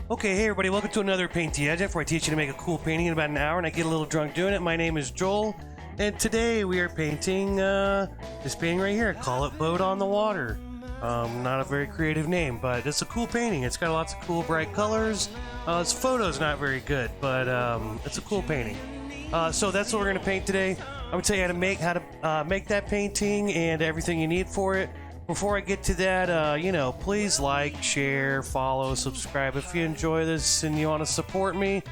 Okay, hey everybody, welcome to another Paint the Edge, where I teach you to make a cool painting in about an hour and I get a little drunk doing it. My name is Joel, and today we are painting this painting right here. Call it Boat on the Water. Not a very creative name, but it's a cool painting. It's got lots of cool bright colors. Its photo's not very good, but it's a cool painting. So that's what we're going to paint today. I'm going to tell you how to make that painting and everything you need for it. Before I get to that, please like, share, follow, subscribe. If you enjoy this and you want to support me,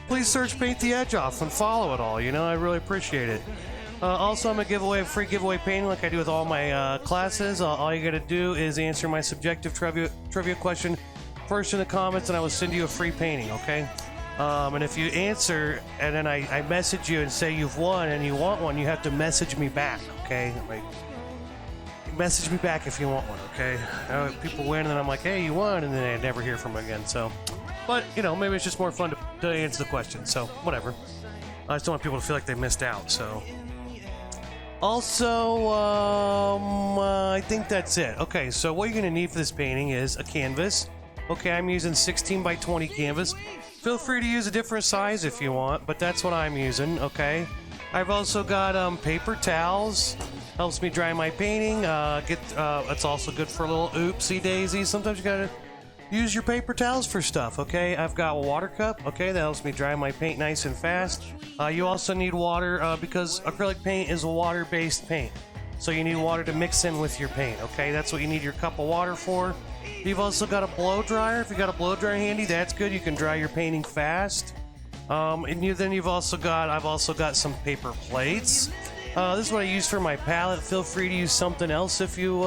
please search Paint the Edge off and follow it all. I really appreciate it. Also, I'm going to give away a free giveaway painting like I do with all my classes. All you got to do is answer my subjective trivia question first in the comments, and I will send you a free painting, okay? And if you answer, and then I message you and say you've won and you want one, you have to message me back, okay? Message me back if you want one, okay? People win, and then I'm like, hey, you won, and then I never hear from them again, so. But, maybe it's just more fun to answer the question, so whatever. I just don't want people to feel like they missed out, so. Also, I think that's it. Okay, so what you're going to need for this painting is a canvas. Okay, I'm using 16 by 20 canvas. Feel free to use a different size if you want, but that's what I'm using, okay? I've also got paper towels. Helps me dry my painting. It's also good for a little oopsie daisy. Sometimes you gotta use your paper towels for stuff, okay? I've got a water cup, okay? That helps me dry my paint nice and fast. You also need water because acrylic paint is a water-based paint. So you need water to mix in with your paint, okay? That's what you need your cup of water for. You've also got a blow dryer. If you got a blow dryer handy, that's good. You can dry your painting fast. I've also got some paper plates. This is what I use for my palette. Feel free to use something else if you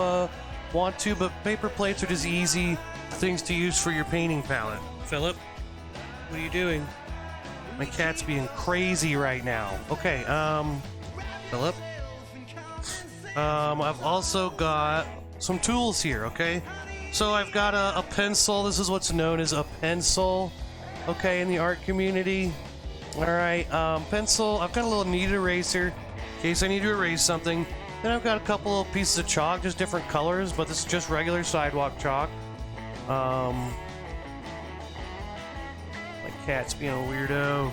want to, but paper plates are just easy things to use for your painting palette. Philip, what are you doing? My cat's being crazy right now. Okay, Philip. I've also got some tools here, okay? So I've got a pencil. This is what's known as a pencil, okay, in the art community. All right, pencil. I've got a little kneaded eraser in case I need to erase something. Then I've got a couple of pieces of chalk, just different colors, but this is just regular sidewalk chalk. My cat's being a weirdo.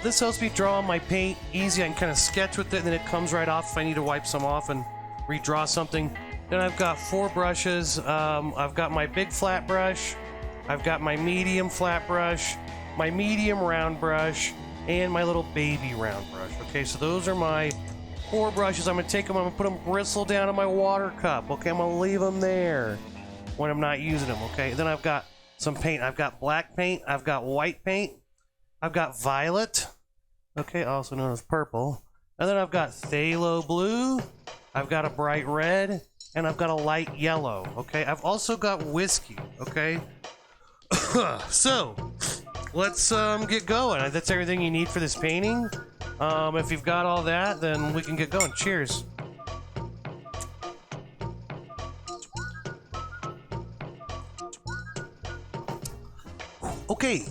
This helps me draw on my paint easy. I can kind of sketch with it, and then it comes right off if I need to wipe some off and redraw something. Then I've got 4 brushes. I've got my big flat brush. I've got my medium flat brush, my medium round brush, and my little baby round brush. Okay, so those are my 4 brushes. I'm going to take them, I'm going to put them bristle down in my water cup. Okay, I'm going to leave them there when I'm not using them. Okay, then I've got some paint. I've got black paint. I've got white paint. I've got violet. Okay, also known as purple. And then I've got phthalo blue. I've got a bright red. And I've got a light yellow. Okay, I've also got whiskey. Okay. So, let's get going. That's everything you need for this painting. If you've got all that, then we can get going. Cheers. Okay.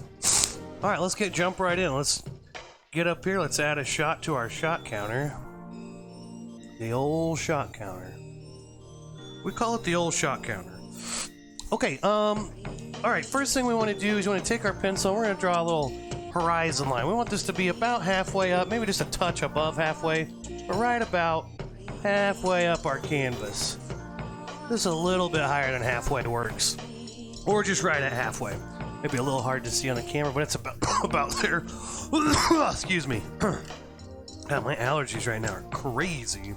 All right, let's jump right in. Let's get up here. Let's add a shot to our shot counter. The old shot counter. We call it the old shot counter. Okay, alright, first thing we want to do is we want to take our pencil, we're going to draw a little horizon line. We want this to be about halfway up, maybe just a touch above halfway, but right about halfway up our canvas. This is a little bit higher than halfway works. Or just right at halfway. Maybe a little hard to see on the camera, but it's about there. Excuse me. God, my allergies right now are crazy.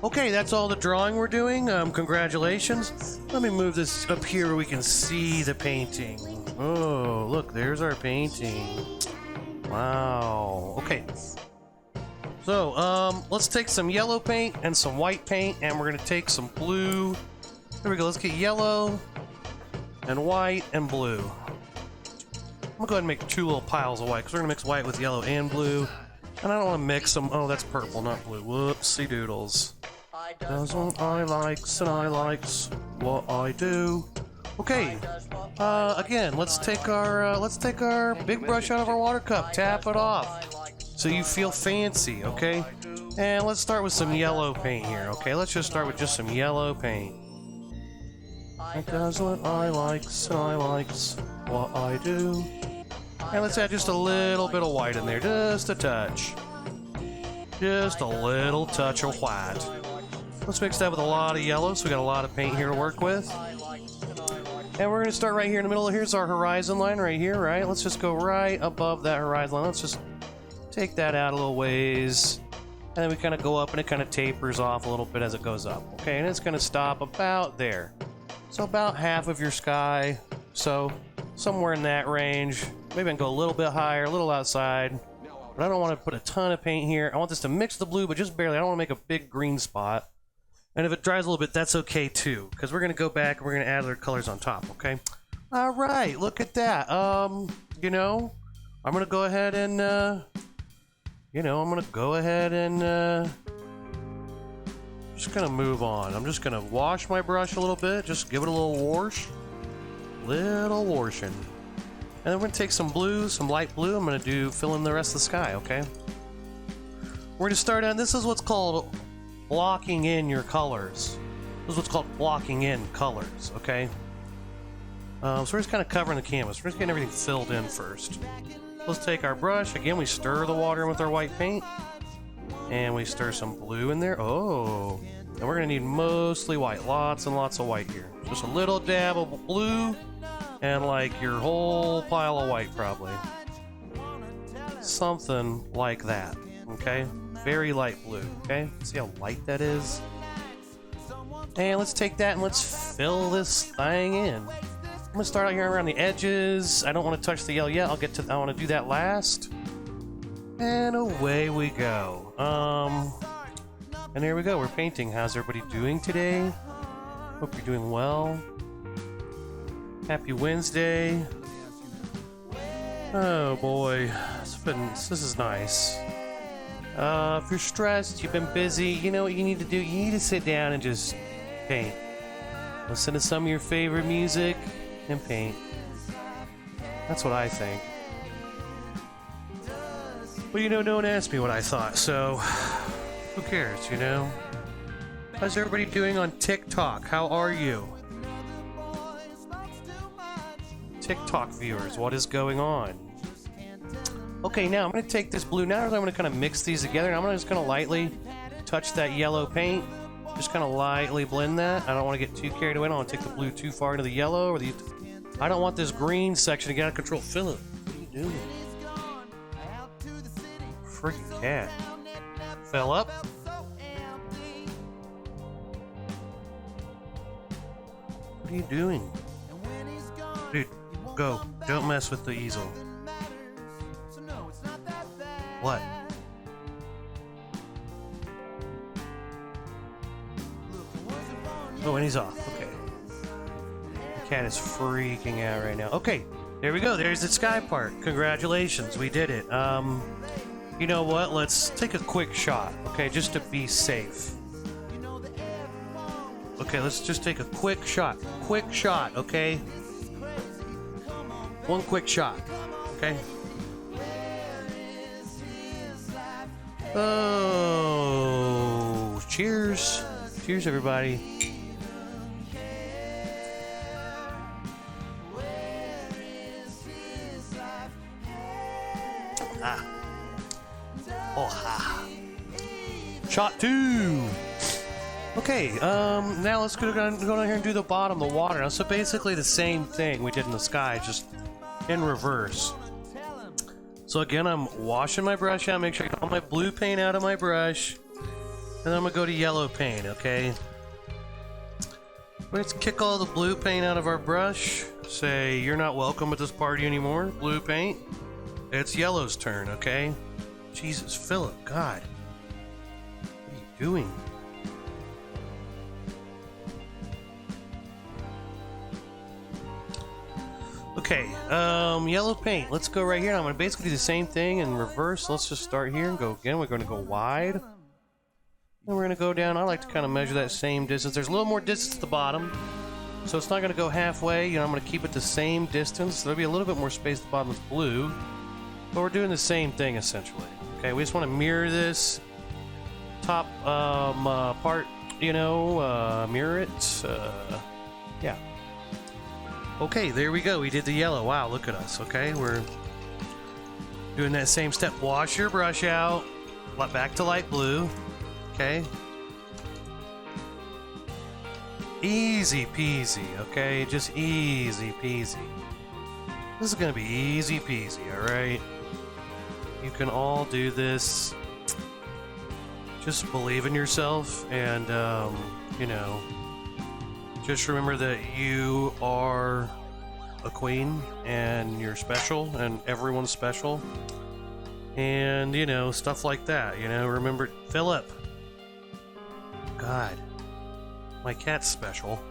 Okay, that's all the drawing we're doing. Congratulations. Let me move this up here where we can see the painting. Oh, look, there's our painting. Wow. Okay. So, let's take some yellow paint and some white paint, and we're going to take some blue. Here we go. Let's get yellow and white and blue. I'm going to go ahead and make 2 little piles of white, because we're going to mix white with yellow and blue. And I don't want to mix them. Oh, that's purple, not blue. Whoopsie doodles. Does what I likes, and I likes what I do. Okay. Again, let's take our big brush out of our water cup. Tap it off, so you feel fancy. Okay. And let's start with some yellow paint here. Okay. Let's just start with just some yellow paint. Does what I likes, and I likes what I do. And let's add just a little bit of white in there, just a touch. Just a little touch of white. Let's mix that with a lot of yellow, so we got a lot of paint here to work with. And we're going to start right here in the middle. Here's our horizon line right here, right? Let's just go right above that horizon line. Let's just take that out a little ways. And then we kind of go up and it kind of tapers off a little bit as it goes up. Okay, and it's going to stop about there. So about half of your sky. So somewhere in that range. Maybe I can go a little bit higher, a little outside. But I don't want to put a ton of paint here. I want this to mix the blue, but just barely. I don't want to make a big green spot. And if it dries a little bit, that's okay too. Because we're going to go back and we're going to add other colors on top, okay? All right, look at that. You know, I'm going to go ahead and, just going to move on. I'm just going to wash my brush a little bit. Just give it a little wash. Little washing. And then we're going to take some blue, some light blue. I'm going to fill in the rest of the sky, okay? We're going to start on, this is what's called blocking in your colors. This is what's called blocking in colors, okay? So we're just kind of covering the canvas. We're just getting everything filled in first. Let's take our brush. Again, we stir the water with our white paint. And we stir some blue in there. Oh. And we're going to need mostly white. Lots and lots of white here. Just a little dab of blue. And like your whole pile of white, probably. Something like that. Okay? Very light blue. Okay? See how light that is? And let's take that and let's fill this thing in. I'm going to start out here around the edges. I don't want to touch the yellow yet. I want to do that last. And away we go. And here we go. We're painting. How's everybody doing today? Hope you're doing well. Happy Wednesday. Oh boy. This is nice. If you're stressed, you've been busy, you know what you need to do? You need to sit down and just paint. Listen to some of your favorite music and paint. That's what I think. But you know, no one asked me what I thought, so who cares, you know? How's everybody doing on TikTok? How are you? TikTok viewers, what is going on? Okay, now I'm going to take this blue. Now I'm going to kind of mix these together, and I'm just going to lightly touch that yellow paint. Just kind of lightly blend that. I don't want to get too carried away. I don't want to take the blue too far into the yellow. I don't want this green section to get out of control. Philip, what are you doing? Freaking cat. Fell up. What are you doing? Dude, go. Don't mess with the easel. What? Oh, and he's off. Okay. The cat is freaking out right now. Okay, there we go. There's the sky part. Congratulations, we did it. You know what? Let's take a quick shot, okay, just to be safe. Okay, let's just take a quick shot. Quick shot, okay? One quick shot, okay? Oh, cheers. Cheers, everybody. Ah. Oh, ha. Shot 2. Okay, now let's go down here and do the bottom, the water. Now, so basically the same thing we did in the sky, just in reverse. So again, I'm washing my brush out, make sure I get all my blue paint out of my brush. And then I'm gonna go to yellow paint, okay? Let's kick all the blue paint out of our brush. Say, you're not welcome at this party anymore, blue paint. It's yellow's turn, okay? Jesus, Philip, God. What are you doing? Okay, yellow paint. Let's go right here. I'm going to basically do the same thing in reverse. Let's just start here and go again. We're going to go wide. And we're going to go down. I like to kind of measure that same distance. There's a little more distance at the bottom. So it's not going to go halfway. You know, I'm going to keep it the same distance. There'll be a little bit more space at the bottom with blue. But we're doing the same thing, essentially. Okay, we just want to mirror this top part, you know, mirror it. Yeah. Okay, there we go. We did the yellow. Wow, look at us. Okay, we're doing that same step. Wash your brush out. Back to light blue. Okay. Easy peasy, okay? Just easy peasy. This is gonna be easy peasy, alright? You can all do this. Just believe in yourself and, you know, just remember that you are a queen and you're special and everyone's special. And, you know, stuff like that, you know? Remember, Philip. God. My cat's special.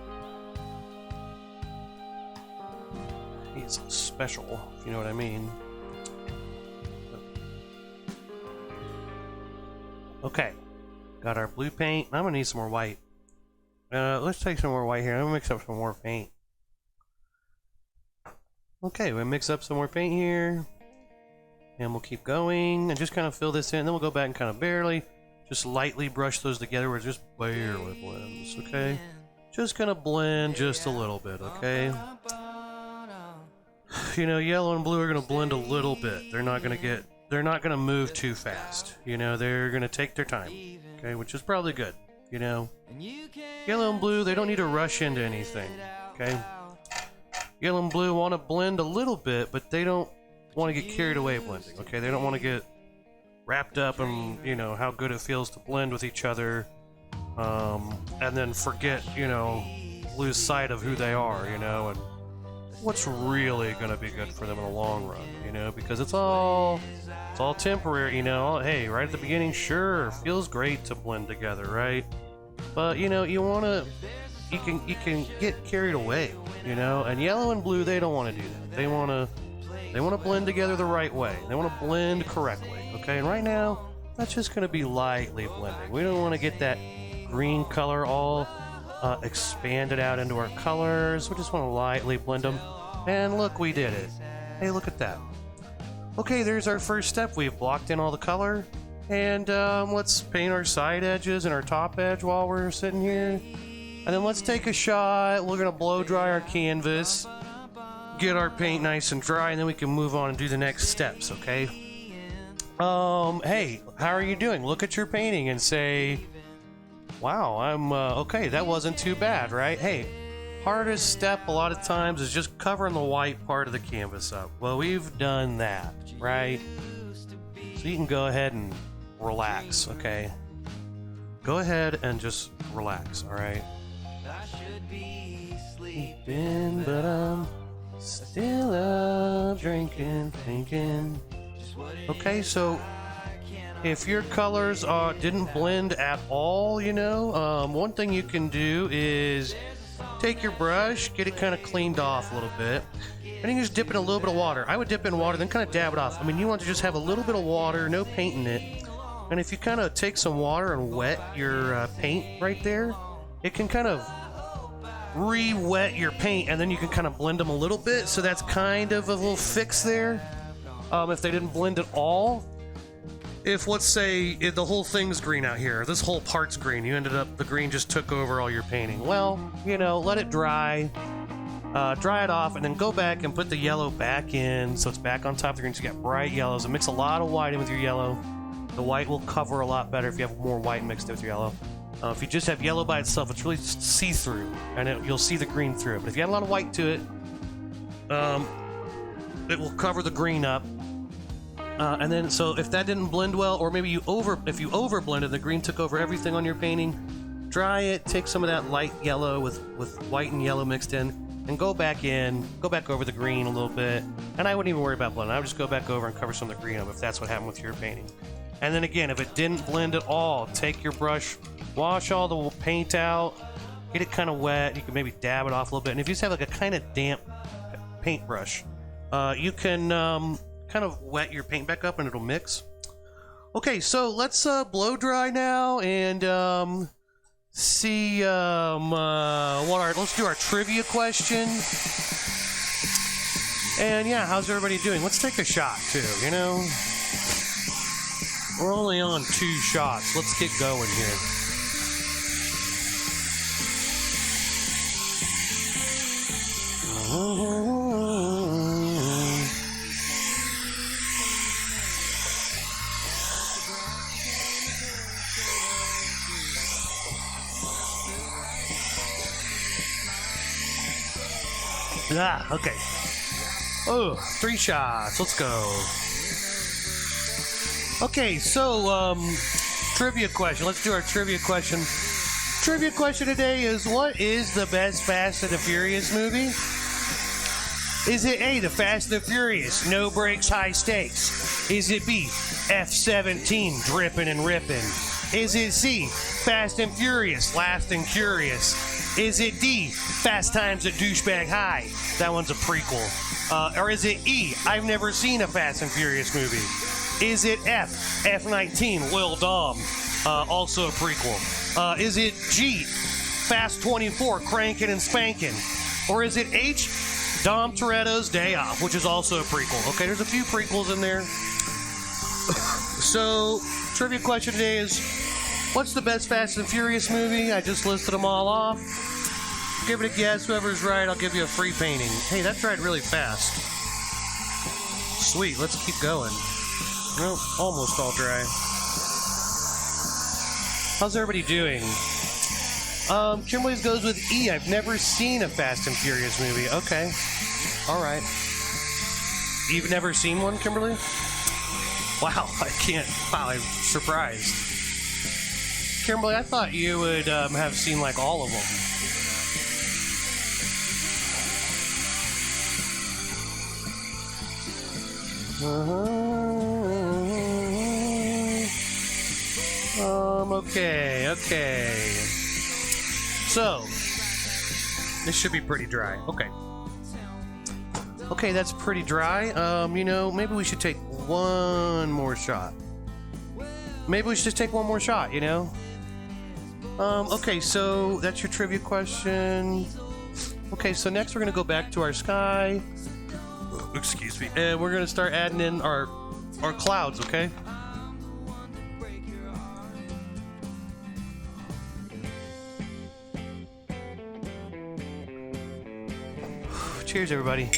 He's special, if you know what I mean. Okay. Got our blue paint. I'm gonna need some more white. Let's take some more white here. I'm gonna mix up some more paint. Okay, we'll mix up some more paint here. And we'll keep going and just kind of fill this in. Then we'll go back and kind of barely just lightly brush those together where it just barely blends, okay? Just gonna blend just a little bit, okay? You know, yellow and blue are gonna blend a little bit. They're not gonna move too fast. You know, they're gonna take their time, okay? Which is probably good, you know? Yellow and blue, they don't need to rush into anything, okay? Yellow and blue want to blend a little bit, but they don't want to get carried away blending, okay? They don't want to get wrapped up in, you know, how good it feels to blend with each other, and then forget, you know, lose sight of who they are, you know, and what's really going to be good for them in the long run, you know, because it's all temporary, you know. Hey, right at the beginning, sure, feels great to blend together, right? But, you know, you can get carried away, you know, and yellow and blue, they don't want to do that. They want to blend together the right way. They want to blend correctly. Okay, and right now, that's just going to be lightly blending. We don't want to get that green color all expanded out into our colors. We just want to lightly blend them. And look, we did it. Hey, look at that. Okay, there's our first step. We've blocked in all the color. And let's paint our side edges and our top edge while we're sitting here. And then let's take a shot. We're going to blow dry our canvas. Get our paint nice and dry, and then we can move on and do the next steps, okay? Hey, how are you doing? Look at your painting and say, wow, I'm, okay, that wasn't too bad, right? Hey, hardest step a lot of times is just covering the white part of the canvas up. Well, we've done that, right? So you can go ahead and relax, okay? Go ahead and just relax, all right? I should be sleeping, but I'm still up drinking, thinking. Okay, so if your colors didn't blend at all, you know, one thing you can do is take your brush, get it kind of cleaned off a little bit, and you just dip it in a little bit of water. I would dip in water, then kind of dab it off. I mean, you want to just have a little bit of water, no paint in it. And if you kind of take some water and wet your paint right there, it can kind of re-wet your paint, and then you can kind of blend them a little bit. So that's kind of a little fix there. If they didn't blend at all, if let's say the whole thing's green out here, this whole part's green, you ended up, the green just took over all your painting. Well, you know, let it dry, dry it off, and then go back and put the yellow back in, so it's back on top of the green. So you got bright yellows, and mix a lot of white in with your yellow. The white will cover a lot better if you have more white mixed in with your yellow. If you just have yellow by itself, it's really see-through, and you'll see the green through it. But if you add a lot of white to it, it will cover the green up. And then, so if that didn't blend well, or maybe if you over blended, the green took over everything on your painting, dry it, take some of that light yellow with white and yellow mixed in, and go back over the green a little bit. And I wouldn't even worry about blending. I would just go back over and cover some of the green up if that's what happened with your painting. And then again, if it didn't blend at all, take your brush, wash all the paint out, get it kind of wet. You can maybe dab it off a little bit. And if you just have like a kind of damp paintbrush, you can kind of wet your paint back up and it'll mix. Okay, so let's blow dry now and see let's do our trivia question. And yeah, how's everybody doing? Let's take a shot too, you know? We're only on 2 shots. Let's get going here. Ah, okay. Oh, 3 shots. Let's go. Okay, so, trivia question. Let's do our trivia question. Trivia question today is, what is the best Fast and the Furious movie? Is it A, The Fast and the Furious, no brakes, high stakes? Is it B, F-17, dripping and ripping? Is it C, Fast and Furious, Last and Curious? Is it D, Fast Times at Douchebag High? That one's a prequel. Or is it E, I've never seen a Fast and Furious movie? Is it F, F-19, Lil Dom? Also a prequel. Is it G, Fast 24, Crankin' and Spankin'? Or is it H, Dom Toretto's Day Off, which is also a prequel? Okay, there's a few prequels in there. So, trivia question today is, what's the best Fast and Furious movie? I just listed them all off. Give it a guess. Whoever's right, I'll give you a free painting. Hey, that dried really fast. Sweet, let's keep going. Well, almost all dry. How's everybody doing? Kimberly's goes with E. I've never seen a Fast and Furious movie. Okay. All right. You've never seen one, Kimberly? Wow, I can't. Wow, I'm surprised. Kimberly, I thought you would have seen like all of them. Okay. So, this should be pretty dry. Okay, that's pretty dry. Maybe we should take one more shot. Maybe we should just take one more shot, Okay, so that's your trivia question. Okay, so next we're gonna go back to our sky. Excuse me. And we're gonna start adding in our clouds, okay? Cheers, everybody.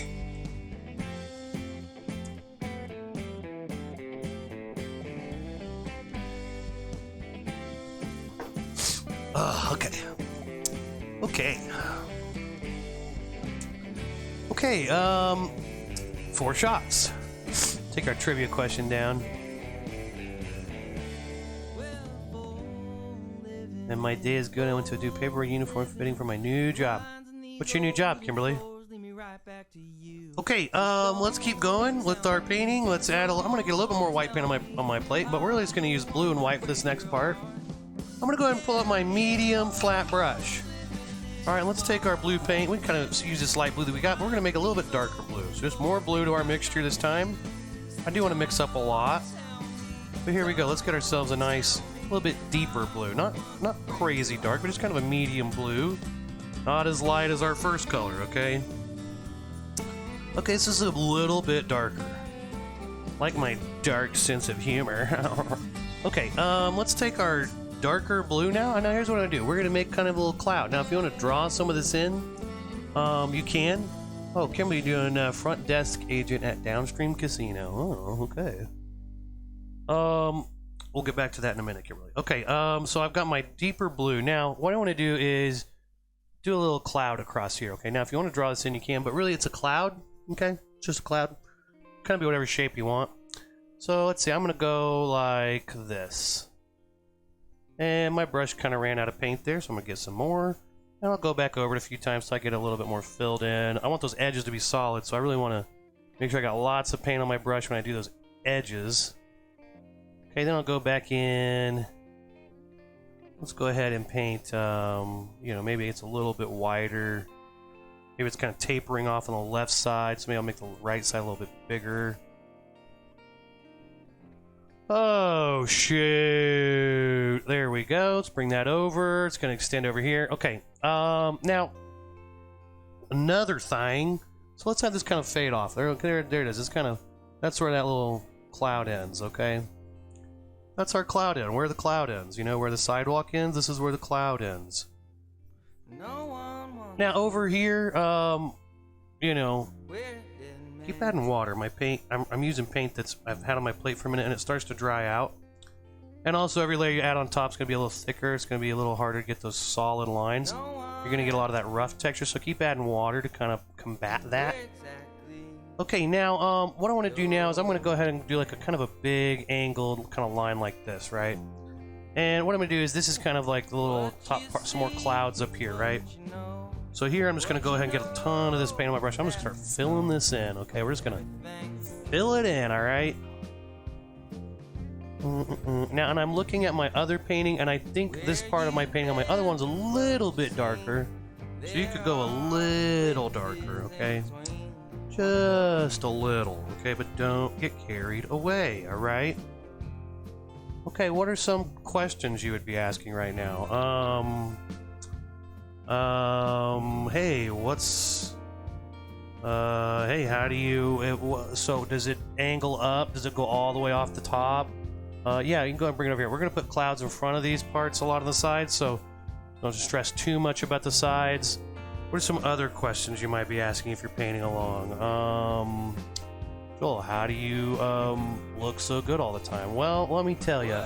Okay, 4 shots. Take our trivia question down. And my day is good. I went to do paperwork uniform fitting for my new job. What's your new job, Kimberly? Okay, let's keep going with our painting. Let's add I'm gonna get a little bit more white paint on my plate, but we're really just gonna use blue and white for this next part. I'm gonna go ahead and pull up my medium flat brush. Alright, let's take our blue paint. We kind of use this light blue that we got. We're gonna make a little bit darker blue. So there's more blue to our mixture this time. I do want to mix up a lot. But here we go. Let's get ourselves a nice, little bit deeper blue. Not crazy dark, but just kind of a medium blue. Not as light as our first color, okay? Okay, this is a little bit darker. Like my dark sense of humor. Okay, let's take our darker blue now. And now here's what I'm gonna do. We're gonna make kind of a little cloud. Now, if you want to draw some of this in, you can. Oh, Kimberly doing front desk agent at Downstream Casino. Oh, okay. We'll get back to that in a minute, Kimberly. Okay, so I've got my deeper blue. Now, what I want to do is do a little cloud across here. Okay, now if you want to draw this in, you can, but really it's a cloud. Okay, it's just a cloud. Kind of be whatever shape you want. So let's see, I'm gonna go like this. And my brush kind of ran out of paint there, so I'm gonna get some more. And I'll go back over it a few times so I get a little bit more filled in. I want those edges to be solid, so I really want to make sure I got lots of paint on my brush when I do those edges. Okay, then I'll go back in. Let's go ahead and paint, maybe it's a little bit wider. Maybe it's kind of tapering off on the left side, so maybe I'll make the right side a little bit bigger. Oh, shoot. There we go. Let's bring that over. It's going to extend over here. Okay. Now, another thing. So let's have this kind of fade off. There it is. It's kind of, that's where that little cloud ends, okay? That's our cloud end. Where the cloud ends. You know, where the sidewalk ends, this is where the cloud ends. Now, over here, you know, keep adding water. My paint, I'm using paint I've had on my plate for a minute, and it starts to dry out. And also, every layer you add on top is going to be a little thicker. It's going to be a little harder to get those solid lines. You're going to get a lot of that rough texture, so keep adding water to kind of combat that. Okay, now, what I want to do now is I'm going to go ahead and do like a kind of a big angled kind of line like this, right? And what I'm going to do is this is kind of like the little top part, some more clouds up here, right? So here I'm just going to go ahead and get a ton of this paint on my brush. I'm just going to start filling this in, okay? We're just going to fill it in, all right? Now, and I'm looking at my other painting, and I think this part of my painting on my other one's a little bit darker. So you could go a little darker, okay? Just a little, okay? But don't get carried away, all right? Okay, what are some questions you would be asking right now? Hey, hey, how do you, so does it angle up? Does it go all the way off the top? Yeah, you can go ahead and bring it over here. We're going to put clouds in front of these parts a lot on the sides, so don't stress too much about the sides. What are some other questions you might be asking if you're painting along? Joel, how do you look so good all the time? Well, let me tell you.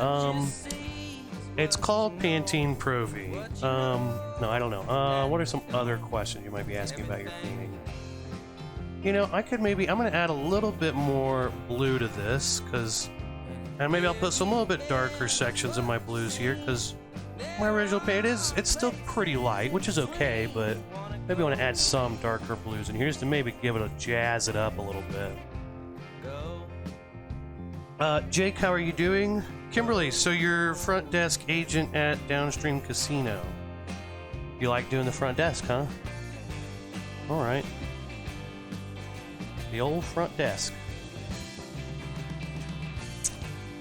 It's called Pantene Pro V. No, I don't know. What are some other questions you might be asking about your painting? You know, I'm going to add a little bit more blue to this, and maybe I'll put some little bit darker sections in my blues here, because my original paint it's still pretty light, which is okay, but maybe I want to add some darker blues in here just to maybe give it jazz it up a little bit. Jake, how are you doing? Kimberly, so you're front desk agent at Downstream Casino. You like doing the front desk, huh? Alright. The old front desk.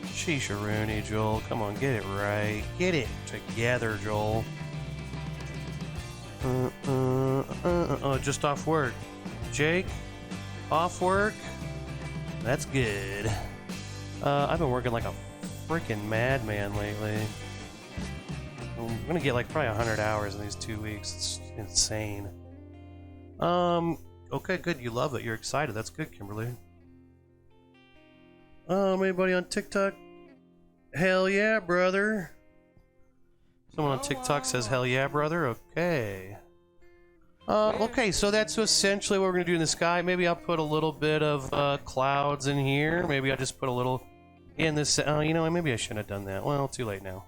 Sheesh, Rooney, Joel. Come on, get it right. Get it together, Joel. Oh, just off work. Jake, off work? That's good. I've been working like a freaking madman lately. I'm gonna get like probably 100 hours in these 2 weeks. It's insane. Okay, good. You love it. You're excited. That's good, Kimberly. Anybody on TikTok? Hell yeah, brother. Someone on TikTok says hell yeah, brother. Okay. Okay, so that's essentially what we're gonna do in the sky. Maybe I'll put a little bit of clouds in here. Maybe I'll just put a little in this. You know, maybe I shouldn't have done that. Well, too late now.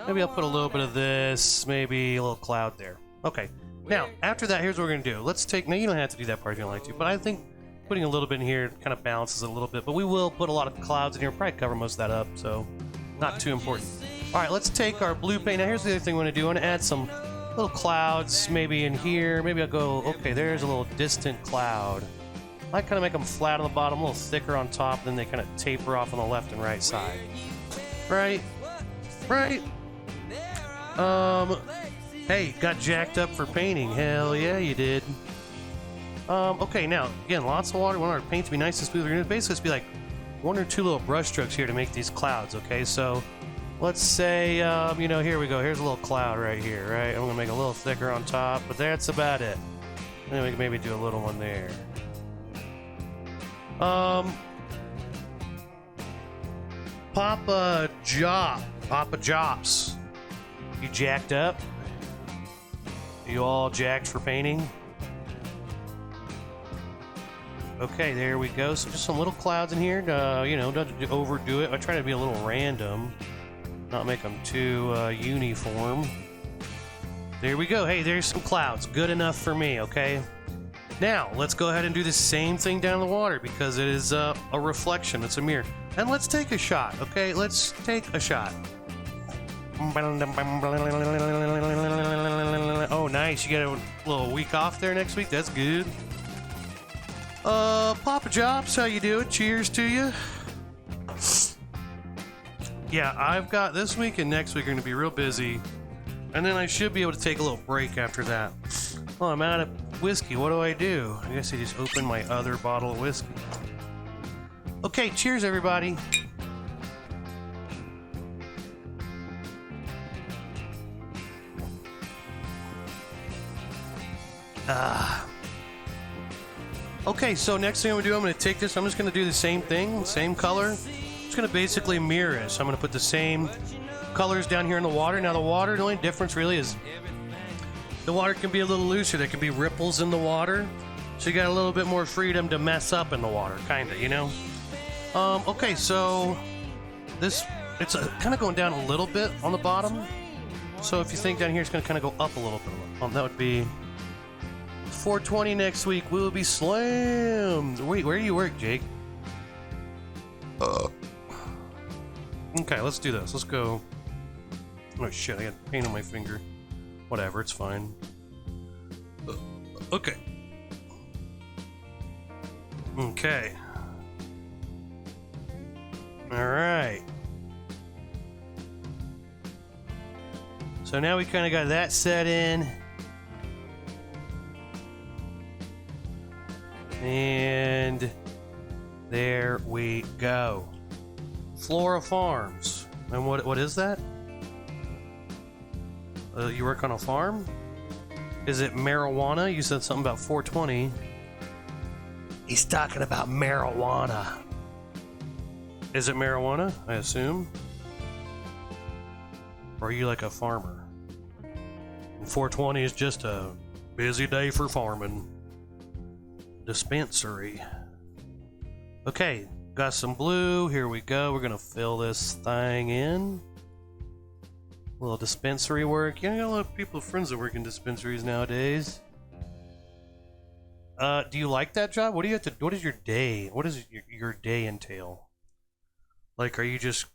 Maybe I'll put a little bit of this. Maybe a little cloud there. Okay. Now, after that, here's what we're gonna do. Let's take. Now, you don't have to do that part if you don't like to, but I think putting a little bit in here kind of balances it a little bit. But we will put a lot of clouds in here. We'll probably cover most of that up, so not too important. All right, let's take our blue paint. Now, here's the other thing I want to do. I want to add some little clouds maybe in here. Maybe I'll go, okay, there's a little distant cloud. I kind of make them flat on the bottom, a little thicker on top, then they kind of taper off on the left and right side. Right? Right? Hey, got jacked up for painting. Hell yeah, you did. Okay, now, again, lots of water. We want our paint to be nice and smooth. We're going to basically just be like 1 or 2 little brush strokes here to make these clouds, okay? So, let's say, you know, here we go. Here's a little cloud right here, right? I'm going to make it a little thicker on top, but that's about it. Then we can maybe do a little one there. Papa Jops. You jacked up? You all jacked for painting? Okay, there we go. So just some little clouds in here. You know, don't overdo it. I try to be a little random, not make them too uniform. There we go. Hey, there's some clouds. Good enough for me, okay? Now, let's go ahead and do the same thing down in the water because it is a reflection. It's a mirror. And let's take a shot, okay? Let's take a shot. Oh, nice. You got a little week off there next week. That's good. Papa Jobs, how you doing? Cheers to you. Yeah, I've got this week and next week are going to be real busy. And then I should be able to take a little break after that. Oh, I'm out of whiskey. What do? I guess I just opened my other bottle of whiskey. Okay, cheers, everybody. Okay, so next thing I'm gonna do, I'm gonna take this, I'm just gonna do the same thing, same color. Just gonna basically mirror it. So I'm gonna put the same colors down here in the water. Now the water, the only difference really is the water can be a little looser. There can be ripples in the water. So you got a little bit more freedom to mess up in the water, kinda, you know? Okay, so this, it's kind of going down a little bit on the bottom. So if you think down here, it's gonna kind of go up a little bit. That would be 420 next week. We will be slammed. Wait, where do you work, Jake? Okay, let's do this. Let's go. Oh shit, I got paint on my finger. Whatever, it's fine. Okay. Okay. Alright. So now we kind of got that set in. And there we go. Flora Farms. And what is that? You work on a farm? Is it marijuana? You said something about 420. He's talking about marijuana. Is it marijuana? I assume. Or are you like a farmer? And 420 is just a busy day for farming. Dispensary. Okay, got some blue. Here we go. We're gonna fill this thing in. A little dispensary work. You know, I got a lot of people, friends that work in dispensaries nowadays. Do you like that job? What do you have to? What is your day? What does your day entail? Like, are you just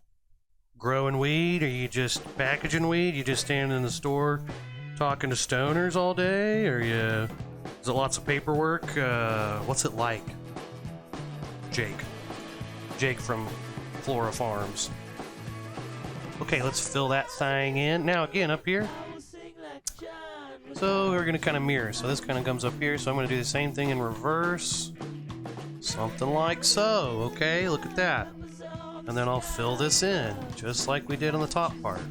growing weed? Are you just packaging weed? You just standing in the store talking to stoners all day? Or you? Is it lots of paperwork? What's it like? Jake from Flora Farms. Okay, let's fill that thing in. Now again, up here. So we're gonna kind of mirror. So this kind of comes up here. So I'm gonna do the same thing in reverse. Something like so. Okay, look at that. And then I'll fill this in, just like we did on the top part.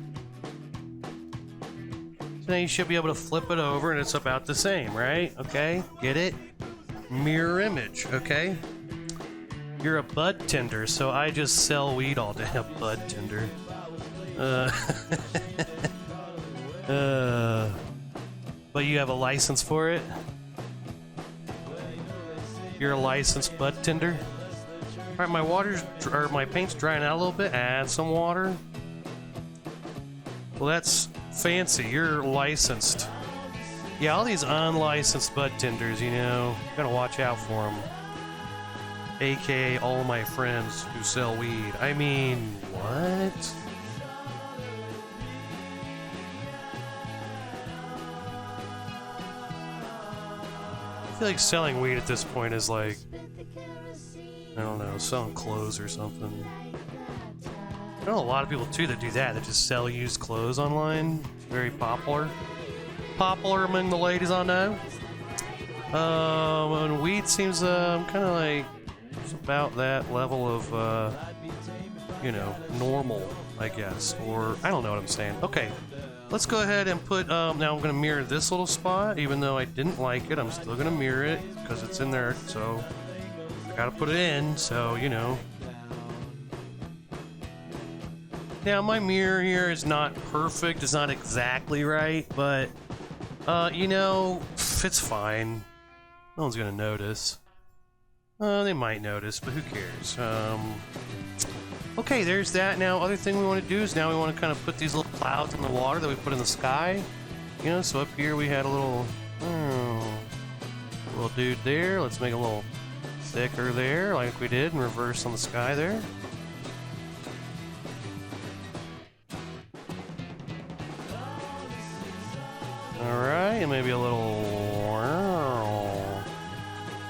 So now you should be able to flip it over and it's about the same, right? Okay, get it? Mirror image, okay? You're a bud tender, so I just sell weed all day. A bud tender. But you have a license for it? You're a licensed bud tender? Alright, my paint's drying out a little bit. Add some water. Well, that's fancy. You're licensed. Yeah, all these unlicensed bud tenders, you know, gotta watch out for them. AKA all my friends who sell weed. I mean, what? I feel like selling weed at this point is like, I don't know, selling clothes or something. I know a lot of people too that do that. They just sell used clothes online. It's very popular. Popular among the ladies I know. And weed seems kind of like it's about that level of you know, normal, I guess, or I don't know what I'm saying. Okay, let's go ahead and put. Now I'm going to mirror this little spot, even though I didn't like it. I'm still going to mirror it because it's in there. So I got to put it in. So you know. Now my mirror here is not perfect. It's not exactly right, but you know, it's fine. No one's gonna notice. They might notice, but who cares? Okay, there's that. Now, other thing we want to do is now we want to kind of put these little clouds in the water that we put in the sky. You know, so up here we had a little dude there. Let's make it a little thicker there, like we did in reverse on the sky there. Alright, and maybe a little...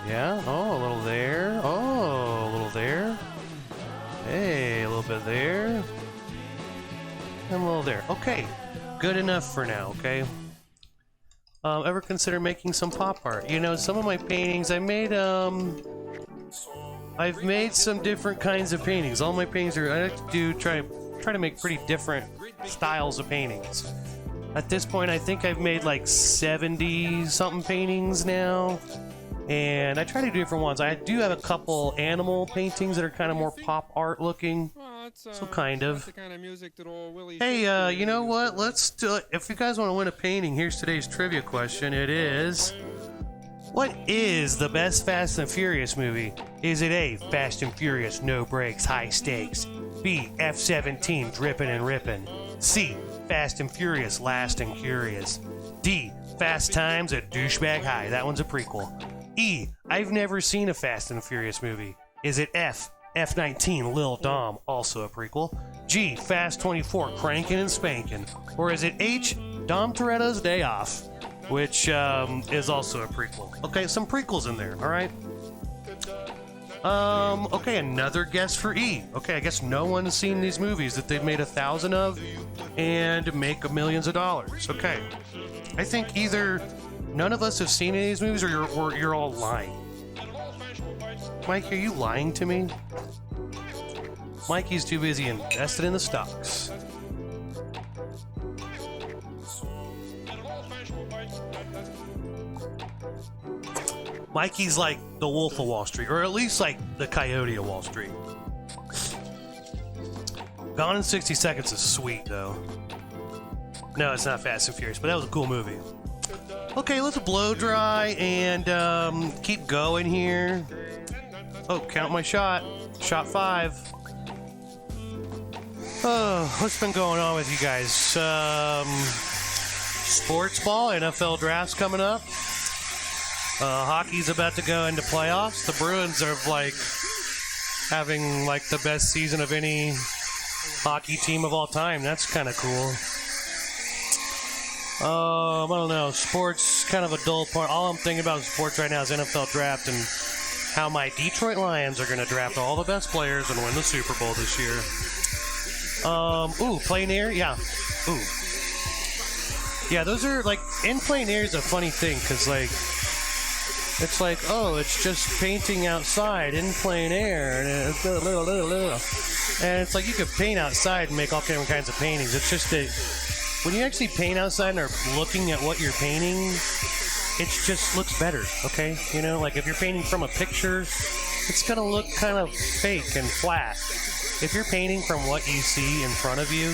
Yeah, oh, a little there. Oh, a little there. Hey, a little bit there. And a little there. Okay, good enough for now, okay? Ever consider making some pop art? You know, some of my paintings, I've made some different kinds of paintings. All my paintings are, I like to try to make pretty different styles of paintings. At this point, I think I've made like 70-something paintings now. And I try to do different ones. I do have a couple animal paintings that are kind of more pop art looking. So kind of. Hey, you know what? Let's do it. If you guys want to win a painting, here's today's trivia question. It is, what is the best Fast and Furious movie? Is it A, Fast and Furious, no brakes, high stakes? B, F-17, drippin' and rippin'? C, Fast and Furious, Last and Curious? D, Fast Times at Douchebag High? That one's a prequel. E, I've never seen a Fast and Furious movie. Is it F, F-19, Lil Dom, also a prequel? G, Fast 24, Crankin' and Spankin'? Or is it H, Dom Toretto's Day Off, which is also a prequel? Okay, some prequels in there, alright? Okay, another guess for E. Okay, I guess no one's seen these movies that they've made 1,000 of and make millions of dollars. Okay. I think either none of us have seen any of these movies or you're all lying. Mike, are you lying to me? Mikey's too busy invested in the stocks. Mikey's like the Wolf of Wall Street, or at least like the Coyote of Wall Street. Gone in 60 Seconds is sweet, though. No, it's not Fast and Furious, but that was a cool movie. Okay, let's blow dry and keep going here. Oh, count my shot. Shot 5. Oh, what's been going on with you guys? Sports ball, NFL drafts coming up. Hockey's about to go into playoffs. The Bruins are like having like the best season of any hockey team of all time. That's kind of cool. I don't know. Sports kind of a dull part. All I'm thinking about in sports right now is NFL draft and how my Detroit Lions are going to draft all the best players and win the Super Bowl this year. Ooh, plein air? Yeah. Ooh. Yeah, those are like, in plein air is a funny thing because like, it's like, oh, it's just painting outside in plein air. And it's like you could paint outside and make all different kinds of paintings. It's just that when you actually paint outside and are looking at what you're painting, it just looks better, okay? You know, like if you're painting from a picture, it's going to look kind of fake and flat. If you're painting from what you see in front of you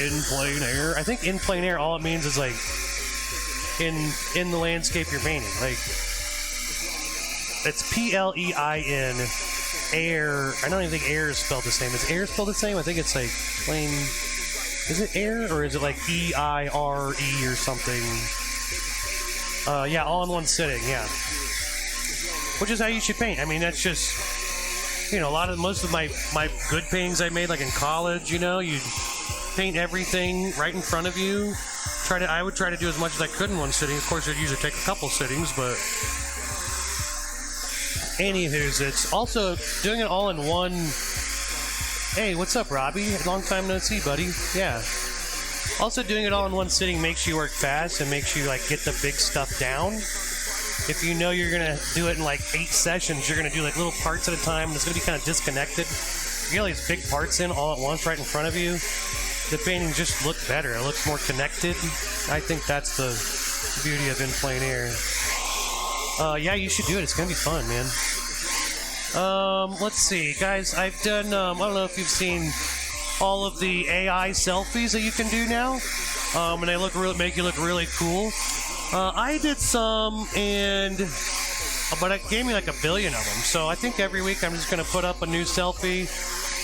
in plein air, I think in plein air, all it means is like in the landscape you're painting. Like, it's P-L-E-I-N, air. I don't even think air is spelled the same. Is air spelled the same? I think it's like plain. Is it air or is it like E-I-R-E or something? Yeah, all in one sitting, yeah. Which is how you should paint. I mean, that's just, you know, most of my good paintings I made, like in college, you know, you paint everything right in front of you. I would try to do as much as I could in one sitting. Of course, I'd usually take a couple sittings, but anywho's, it's also doing it all in one. Hey, what's up, Robbie? Long time no see, buddy. Yeah. Also, doing it all in one sitting makes you work fast and makes you like get the big stuff down. If you know you're gonna do it in like 8 sessions, you're gonna do like little parts at a time, and it's gonna be kind of disconnected. You get all these big parts in all at once right in front of you. The painting just looks better. It looks more connected. I think that's the beauty of in plein air. Yeah, you should do it. It's gonna be fun, man. Let's see, guys. I've done. I don't know if you've seen all of the AI selfies that you can do now, and they make you look really cool. I did some, but it gave me like 1 billion of them. So I think every week I'm just gonna put up a new selfie,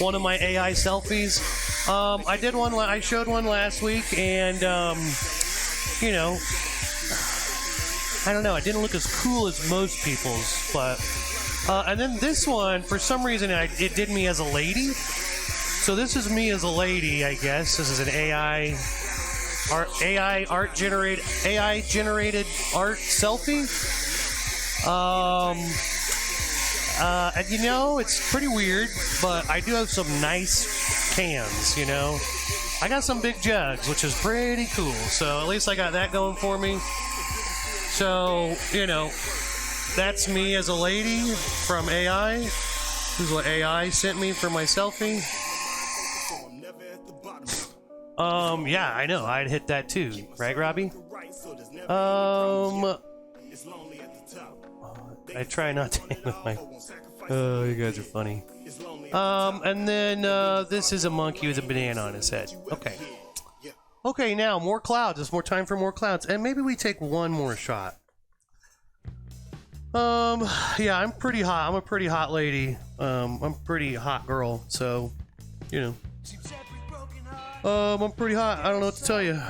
one of my AI selfies. I did one. I showed one last week, and you know, I don't know. I didn't look as cool as most people's, but. And then this one, for some reason, it did me as a lady. So this is me as a lady, I guess. This is an AI generated art selfie. And you know, it's pretty weird, but I do have some nice cans. You know, I got some big jugs, which is pretty cool. So at least I got that going for me. So you know. That's me as a lady from AI. This is what AI sent me for my selfie. Yeah, I know. I'd hit that too. Right, Robbie? I try not to hang with my... Oh, you guys are funny. And then this is a monkey with a banana on his head. Okay. Okay, now more clouds. It's more time for more clouds. And maybe we take one more shot. Yeah, I'm pretty hot. I'm a pretty hot lady. I'm a pretty hot girl, so, you know. I'm pretty hot. I don't know what to tell you.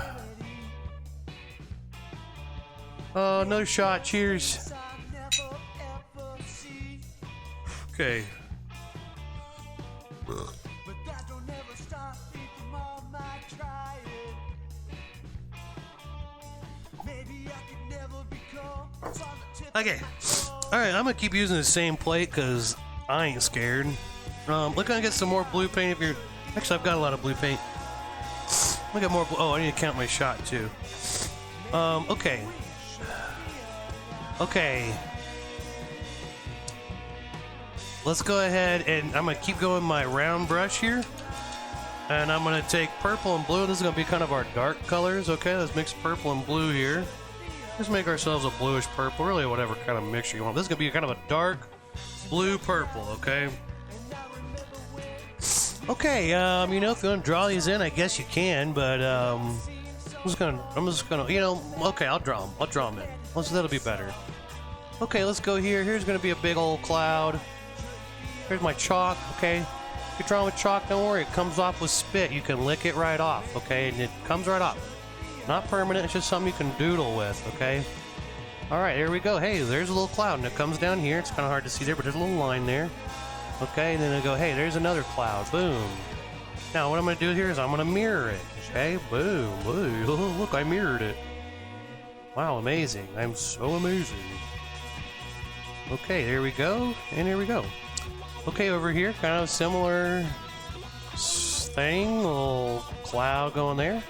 Another shot. Cheers. Okay. Okay. Alright, I'm gonna keep using the same plate because I ain't scared. Look, I get some more blue paint if you're... Actually, I've got a lot of blue paint. I got more blue... Oh, I need to count my shot, too. Okay. Okay. Let's go ahead and I'm gonna keep going my round brush here. And I'm gonna take purple and blue. This is gonna be kind of our dark colors, okay? Let's mix purple and blue here. Let's make ourselves a bluish purple, really whatever kind of mixture you want. This is gonna be kind of a dark blue purple, okay? Okay, you know, if you want to draw these in, I guess you can, but I'm just gonna, you know, okay, I'll draw them in. That'll be better. Okay, let's go here. Here's gonna be a big old cloud. Here's my chalk, okay? If you're drawing with chalk, don't worry, it comes off with spit. You can lick it right off, okay? And it comes right off. Not permanent, it's just something you can doodle with, okay? Alright, here we go. Hey, there's a little cloud, and it comes down here. It's kind of hard to see there, but there's a little line there. Okay, and then I go, hey, there's another cloud. Boom. Now, what I'm going to do here is I'm going to mirror it. Okay, boom. Boom. Look, I mirrored it. Wow, amazing. I'm so amazing. Okay, there we go, and here we go. Okay, over here, kind of similar thing. A little cloud going there.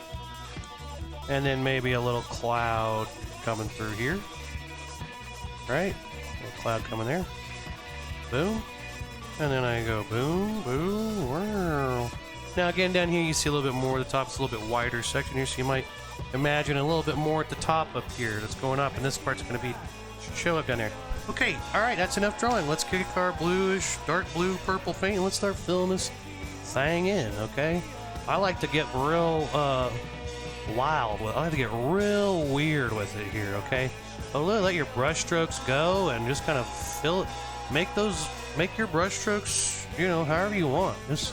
And then maybe a little cloud coming through here. Right? A little cloud coming there. Boom. And then I go boom, boom, wow. Now again, down here you see a little bit more. The top's a little bit wider section here, so you might imagine a little bit more at the top up here that's going up, and this part's going to be show up down there. Okay, alright, that's enough drawing. Let's kick our bluish, dark blue, purple paint, and let's start filling this thing in, okay? I like to get real, wild. I like to get real weird with it here, okay? But really let your brush strokes go and just kind of fill it. Make your brush strokes, you know, however you want. Just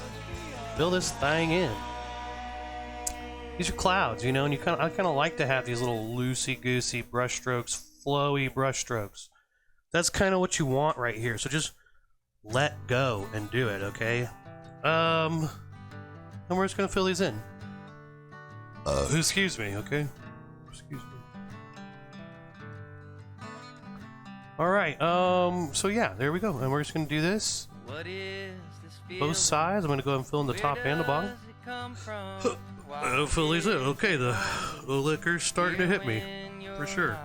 fill this thing in. These are clouds, you know, and I kind of like to have these little loosey-goosey brush strokes, flowy brush strokes. That's kind of what you want right here. So just let go and do it, okay? And we're just gonna fill these in. Excuse me, okay? Excuse me. Alright, so yeah, there we go. And we're just gonna do this. Both sides. I'm gonna go ahead and fill in the top and the bottom. I'll fill these in. Okay, the liquor's starting to hit me. For sure.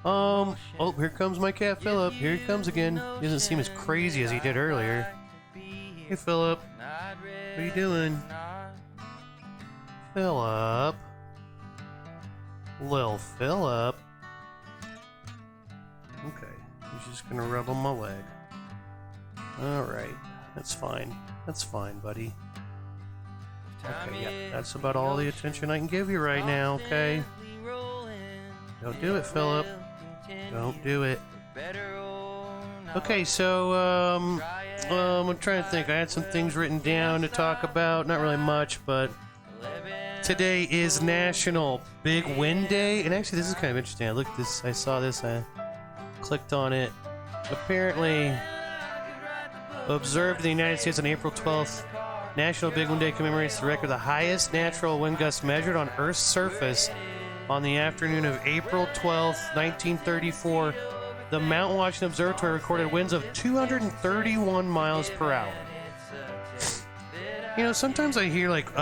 Oh, here comes my cat Philip. Here he comes again. He doesn't seem as crazy as he did earlier. Hey Philip. What are you doing? Philip. Lil Philip. Okay. He's just gonna rub on my leg. Alright. That's fine. That's fine, buddy. Okay, yeah. That's about all the attention I can give you right now, okay? Don't do it, Philip. Don't do it. Okay, so, I'm trying to think. I had some things written down to talk about. Not really much, but today is National Big Wind Day. And actually, this is kind of interesting. I looked this. I saw this. I clicked on it. Apparently, observed in the United States on April 12th, National Big Wind Day commemorates the record of the highest natural wind gust measured on Earth's surface. On the afternoon of April 12th, 1934, the Mount Washington Observatory recorded winds of 231 miles per hour. You know, sometimes I hear like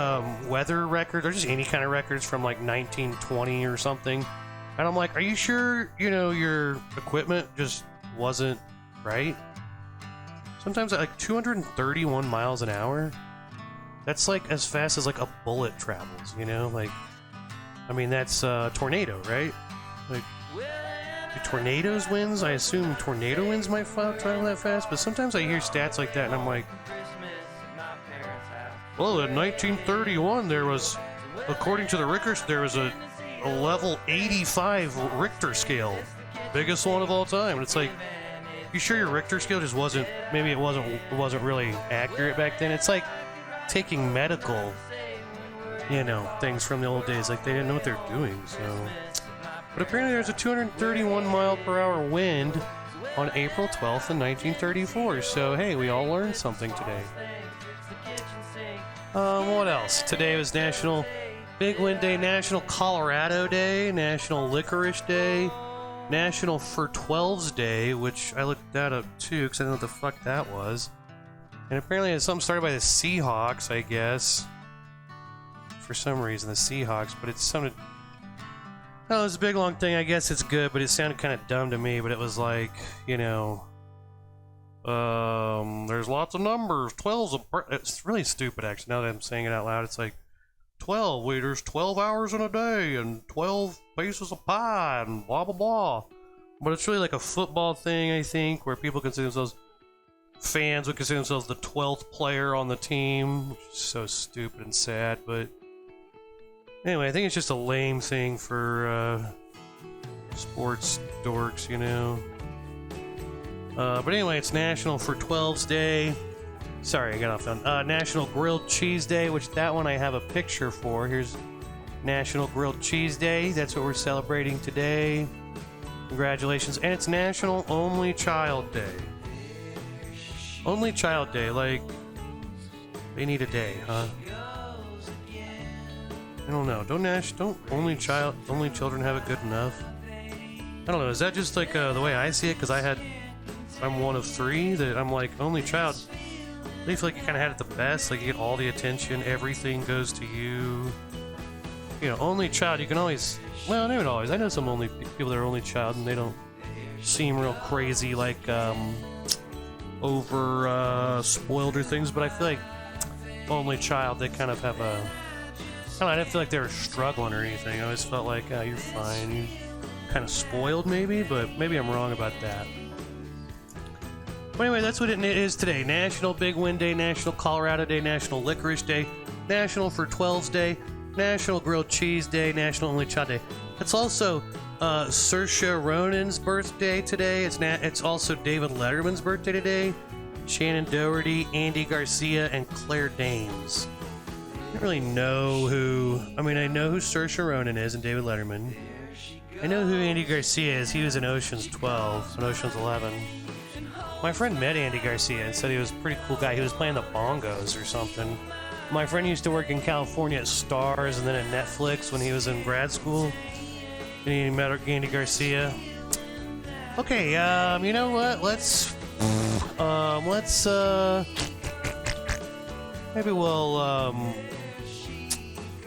weather records or just any kind of records from like 1920 or something, and I'm like, are you sure, you know, your equipment just wasn't right? Sometimes like 231 miles an hour, that's like as fast as like a bullet travels, you know, like, I mean, that's a tornado, right? Like, Do tornadoes winds? I assume tornado winds might travel that fast, but sometimes I hear stats like that and I'm like, well, in 1931 there was, according to the Richters, there was a level 85 Richter scale, biggest one of all time. And it's like, you sure your Richter scale just wasn't, maybe it wasn't really accurate back then? It's like taking medical, you know, things from the old days, like they didn't know what they're doing. So, but apparently there's a 231 mile per hour wind on April 12th in 1934. So hey, we all learned something today. What else? Today was National Big Wind Day, National Colorado Day, National Licorice Day, National For 12's Day, which I looked that up too because I didn't know what the fuck that was. And apparently it's something started by the Seahawks, I guess. For some reason, the Seahawks, but it sounded... Oh, it's a big long thing. I guess it's good, but it sounded kind of dumb to me. But it was like, you know... there's lots of numbers. 12's it's really stupid, actually, now that I'm saying it out loud. It's like, 12, there's 12 hours in a day, and 12 pieces of pie, and blah, blah, blah. But it's really like a football thing, I think, where people consider themselves... Fans would consider themselves the 12th player on the team, which is so stupid and sad, but... Anyway, I think it's just a lame thing for, sports dorks, you know? But anyway, it's National For 12's Day. Sorry, I got off on. National Grilled Cheese Day, which that one I have a picture for. Here's National Grilled Cheese Day. That's what we're celebrating today. Congratulations. And it's National Only Child Day. Only Child Day, like, they need a day, huh? I don't know. Don't only children have it good enough? I don't know. Is that just like the way I see it? Because I'm one of three that I'm like only child. I feel like you kind of had it the best. Like you get all the attention, everything goes to you. You know, only child. You can always. Well, not even always. I know some only people that are only child and they don't seem real crazy like over spoiled or things. But I feel like only child, they kind of have a. I didn't feel like they were struggling or anything. I always felt like, oh, you're fine. You're kind of spoiled maybe, but maybe I'm wrong about that. But anyway, that's what it is today. National Big Wind Day, National Colorado Day, National Licorice Day, National For 12's Day, National Grilled Cheese Day, National Only Child Day. It's also Saoirse Ronan's birthday today. It's also David Letterman's birthday today. Shannon Doherty, Andy Garcia, and Claire Danes. I don't really know who... I mean, I know who Saoirse Ronan is and David Letterman. I know who Andy Garcia is. He was in Ocean's 12 and Ocean's 11. My friend met Andy Garcia and said he was a pretty cool guy. He was playing the bongos or something. My friend used to work in California at Starz and then at Netflix when he was in grad school. And he met Andy Garcia. Okay, you know what? Maybe we'll,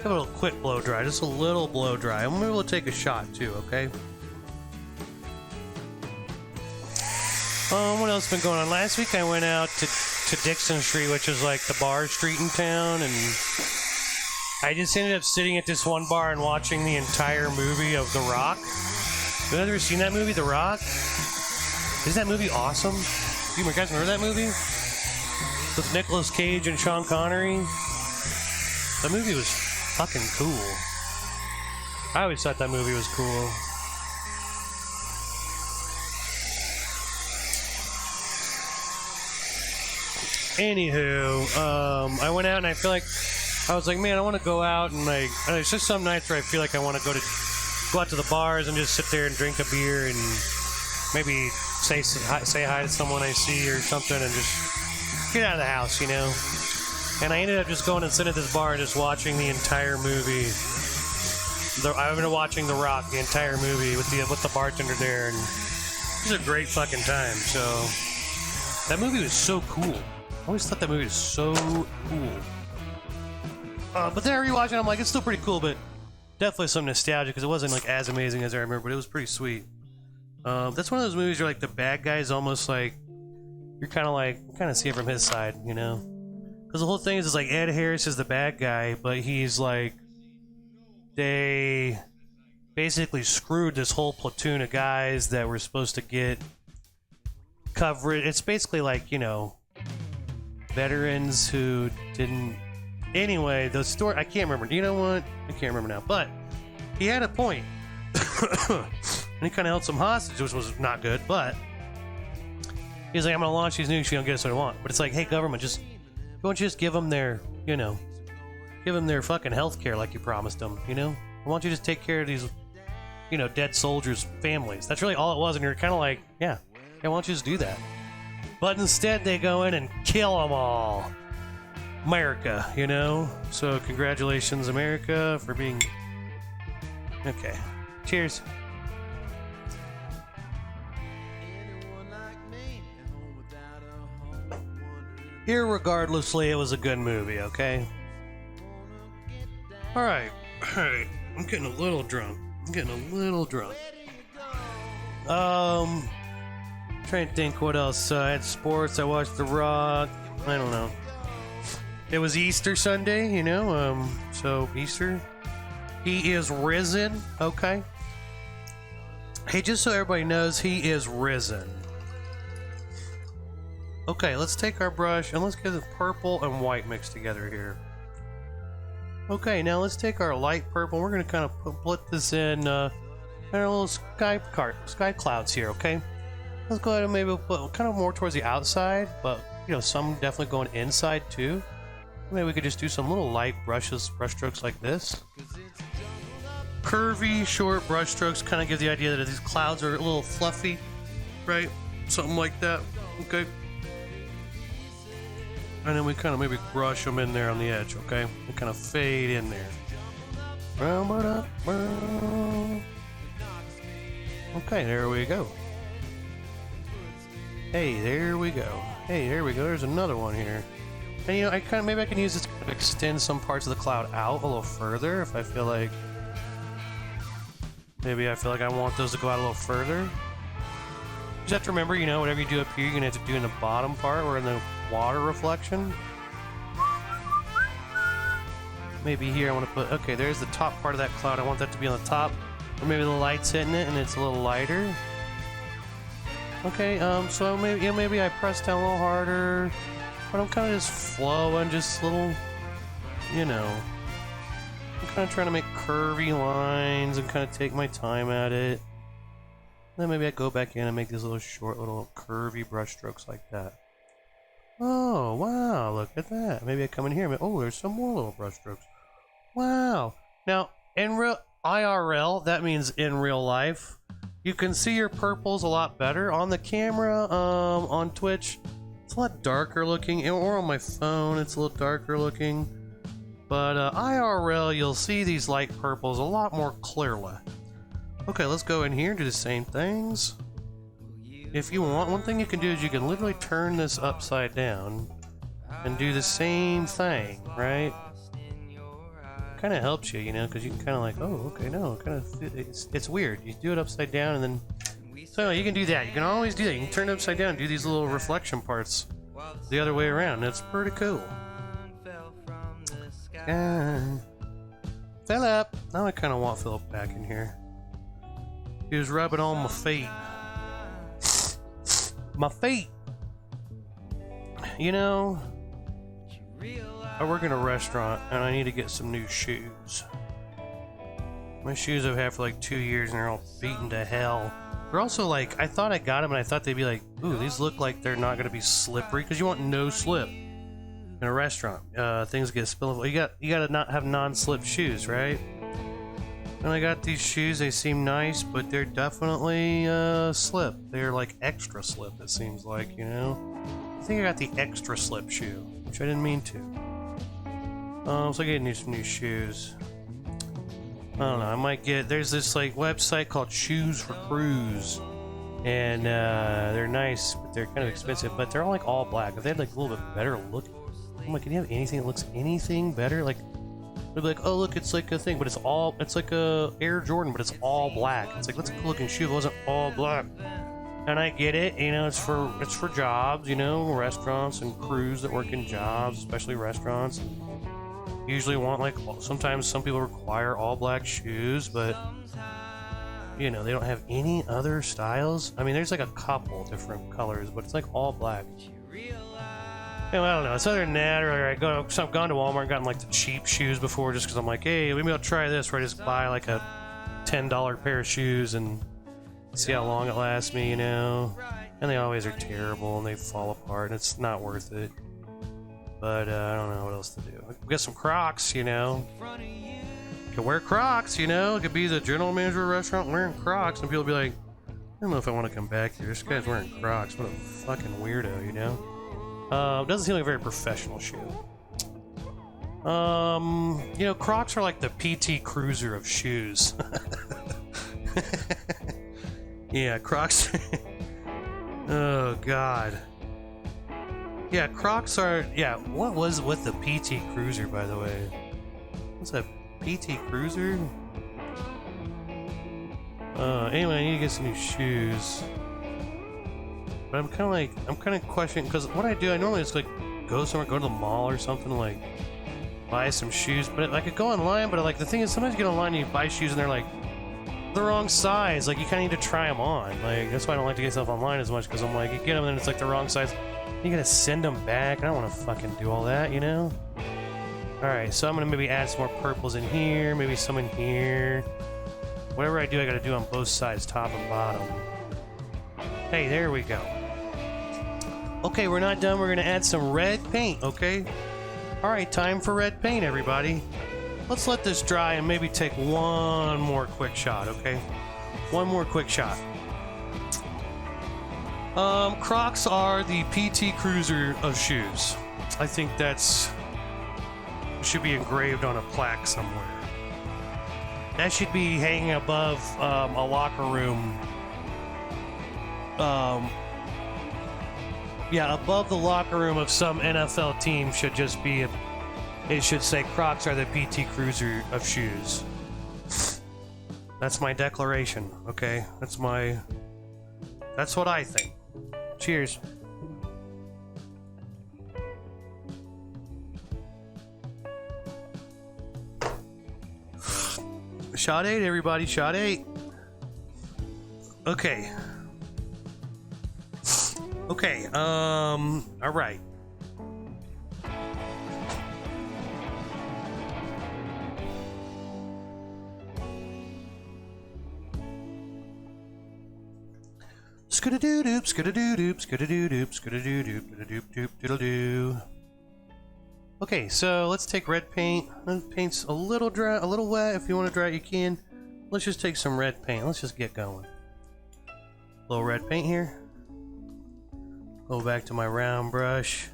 have a little quick blow dry, just a little blow dry. Maybe we'll take a shot too, okay? What else has been going on? Last week I went out to Dixon Street, which is like the bar street in town, and I just ended up sitting at this one bar and watching the entire movie of The Rock. Have you ever seen that movie, The Rock? Isn't that movie awesome? You guys remember that movie? With Nicolas Cage and Sean Connery? That movie was fucking cool. I always thought that movie was cool. Anywho, I went out and I feel like I was like, man, I want to go out and like, it's just some nights where I feel like I want to go out to the bars and just sit there and drink a beer and maybe say hi to someone I see or something and just get out of the house, you know. And I ended up just going and sitting at this bar and just watching the entire movie. I've been watching The Rock the entire movie with the bartender there, and it was a great fucking time. So that movie was so cool. I always thought that movie was so cool. But then I rewatched it, I'm like, it's still pretty cool, but definitely some nostalgia because it wasn't like as amazing as I remember, but it was pretty sweet. That's one of those movies where like the bad guy's almost like you're kind of see it from his side, you know? Because the whole thing is like Ed Harris is the bad guy, but he's like basically screwed this whole platoon of guys that were supposed to get coverage. It's basically like, you know, veterans who didn't. Anyway, the story, I can't remember. You know what? I can't remember now. But he had a point. And he kind of held some hostage, which was not good. But he's like, I'm going to launch these nukes. You don't get us what I want. But it's like, hey, government, just why don't you just give them their, you know, give them their fucking health care like you promised them, you know? Why don't you just take care of these, you know, dead soldiers' families? That's really all it was. And you're kind of like, yeah, why don't you just do that? But instead, they go in and kill them all. America, you know? So, congratulations, America, for being... Okay. Cheers. Irregardlessly, it was a good movie, okay? Alright. Alright. I'm getting a little drunk. Trying to think what else. I had sports, I watched The Rock. I don't know. It was Easter Sunday, you know, so Easter. He is risen, okay? Hey, just so everybody knows, he is risen. Okay, let's take our brush and let's get the purple and white mixed together here. Okay, now let's take our light purple. We're going to kind of put this in our little sky clouds here, okay? Let's go ahead and maybe put kind of more towards the outside, but, you know, some definitely going inside too. Maybe we could just do some little light brush strokes like this. Curvy, short brush strokes kind of give the idea that these clouds are a little fluffy, right? Something like that, okay? And then we kind of maybe brush them in there on the edge, okay? We kind of fade in there. Okay, there we go. Hey, there we go. Hey, there we go. There's another one here. And you know, maybe I can use this to kind of extend some parts of the cloud out a little further if I feel like... Maybe I feel like I want those to go out a little further. You just have to remember, you know, whatever you do up here, you're going to have to do in the bottom part or in the water reflection. Maybe here I want to put... Okay, there's the top part of that cloud. I want that to be on the top. Or maybe the light's hitting it and it's a little lighter. Okay, so maybe, you know, maybe I press down a little harder. But I'm kind of just flowing, just little, you know. I'm kind of trying to make curvy lines and kind of take my time at it. Then maybe I go back in and make these little short, little curvy brush strokes like that. Oh, wow, look at that. Maybe I come in here and, oh, there's some more little brush strokes. Wow. Now, in real IRL, that means in real life, you can see your purples a lot better. On the camera, on Twitch, it's a lot darker looking, or on my phone, it's a little darker looking. But IRL, you'll see these light purples a lot more clearly. Okay, let's go in here and do the same things. If you want, one thing you can do is you can literally turn this upside down and do the same thing, right? Kind of helps you, you know, because you can kind of like, oh, okay, no, kind of, it's weird. You do it upside down and then, so you can do that. You can always do that. You can turn it upside down and do these little reflection parts the other way around. It's pretty cool. Philip! Now I kind of want Philip back in here. He was rubbing on my feet. My feet! You know, I work in a restaurant and I need to get some new shoes. My shoes I've had for like 2 years and they're all beaten to hell. They're also like, I thought I got them and I thought they'd be like, ooh, these look like they're not going to be slippery, because you want no slip in a restaurant. Things get spillable. You got to not have non-slip shoes, right? And I got these shoes. They seem nice, but they're definitely slip. They're like extra slip, it seems like, you know? I think I got the extra slip shoe, which I didn't mean to. So I get some new shoes. I don't know, I might get, there's this like website called Shoes for Crews, and they're nice, but they're kind of expensive, but they're all like all black. If they had like a little bit better look, I'm like, can you have anything that looks anything better? Like, they'd be like, oh look, it's like a thing, but it's like a Air Jordan, but it's all black. It's like, that's a cool looking shoe if it wasn't all black. And I get it, you know, it's for jobs, you know, restaurants and crews that work in jobs, especially restaurants. Usually want, like, sometimes some people require all black shoes, but you know, they don't have any other styles. I mean, there's like a couple different colors, but it's like all black. I don't know. It's other than that, or I've gone to Walmart and gotten like the cheap shoes before just because I'm like, hey, maybe I'll try this, where I just buy like a $10 pair of shoes and see how long it lasts me, you know? And they always are terrible and they fall apart and it's not worth it. But I don't know what else to do. We got some Crocs, you know? Could wear Crocs, you know? Could be the general manager of a restaurant wearing Crocs and people be like, I don't know if I want to come back here. This guy's wearing Crocs. What a fucking weirdo, you know? Doesn't seem like a very professional shoe. You know, Crocs are like the PT Cruiser of shoes. Yeah, Crocs. Oh, God. Yeah, Crocs are... Yeah, what was with the PT Cruiser, by the way? What's that? PT Cruiser? Anyway, I need to get some new shoes. But I'm kind of questioning, because what I do, I normally just like go somewhere, go to the mall or something, like buy some shoes. But I could go online, but like the thing is, sometimes you get online and you buy shoes and they're like the wrong size. Like you kind of need to try them on. Like that's why I don't like to get stuff online as much, because I'm like, you get them and it's like the wrong size. You gotta send them back. I don't want to fucking do all that, you know? Alright, so I'm gonna maybe add some more purples in here, maybe some in here. Whatever I do, I gotta do on both sides, top and bottom. Hey, there we go. Okay, we're not done. We're gonna add some red paint, okay? Alright, time for red paint, everybody. Let's let this dry and maybe take one more quick shot, okay? One more quick shot. Crocs are the PT Cruiser of shoes. I think that's... should be engraved on a plaque somewhere. That should be hanging above a locker room. Yeah, above the locker room of some NFL team should just be it should say Crocs are the PT Cruiser of shoes. That's my declaration, okay? That's what I think. Cheers. Shot 8, everybody, shot 8. Okay. Okay, alright. Skidadoo-doop, skidadoo-doop, skidadoo-doop, skidadoo-doop, skidadoo-doop, doodle-doo. Okay, so let's take red paint. Paint's a little dry, a little wet. If you want to dry it, you can. Let's just take some red paint. Let's just get going. A little red paint here. Go back to my round brush.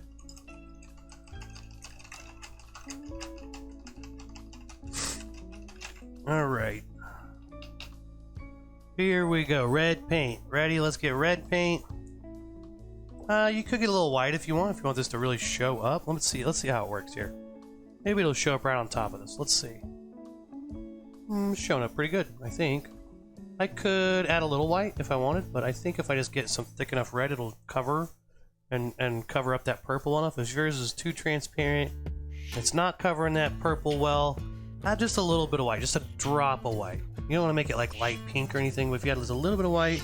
Alright. Here we go. Red paint. Ready? Let's get red paint. You could get a little white if you want this to really show up. Let's see how it works here. Maybe it'll show up right on top of this. Let's see. It's showing up pretty good, I think. I could add a little white if I wanted, but I think if I just get some thick enough red, it'll cover and cover up that purple enough. If yours is too transparent, it's not covering that purple well, add just a little bit of white, just a drop of white. You don't want to make it like light pink or anything, but if you add just a little bit of white,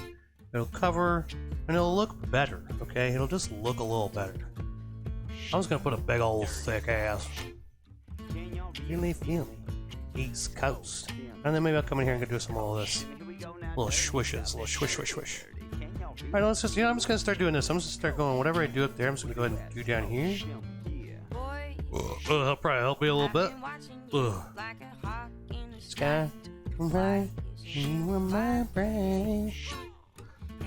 it'll cover and it'll look better, okay? It'll just look a little better. I'm just gonna put a big old thick ass. Feel me? East Coast. And then maybe I'll come in here and do some of this. Little swishes, little swish, swish, swish. Alright, let's just, I'm just gonna start doing this. I'm just gonna start going, whatever I do up there, I'm just gonna go ahead and do down here. That'll probably help me a little bit. Sky, right, you are my brain.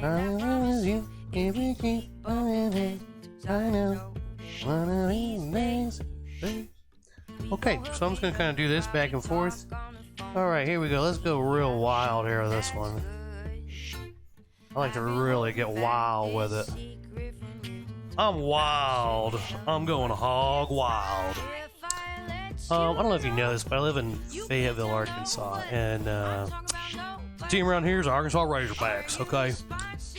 I love you if we keep on living. I know one of these days. Okay, so I'm just gonna kind of do this back and forth. Alright, here we go. Let's go real wild here with this one. I like to really get wild with it. I'm wild. I'm going hog wild. I don't know if you know this, but I live in Fayetteville, Arkansas, and the team around here is Arkansas Razorbacks, okay?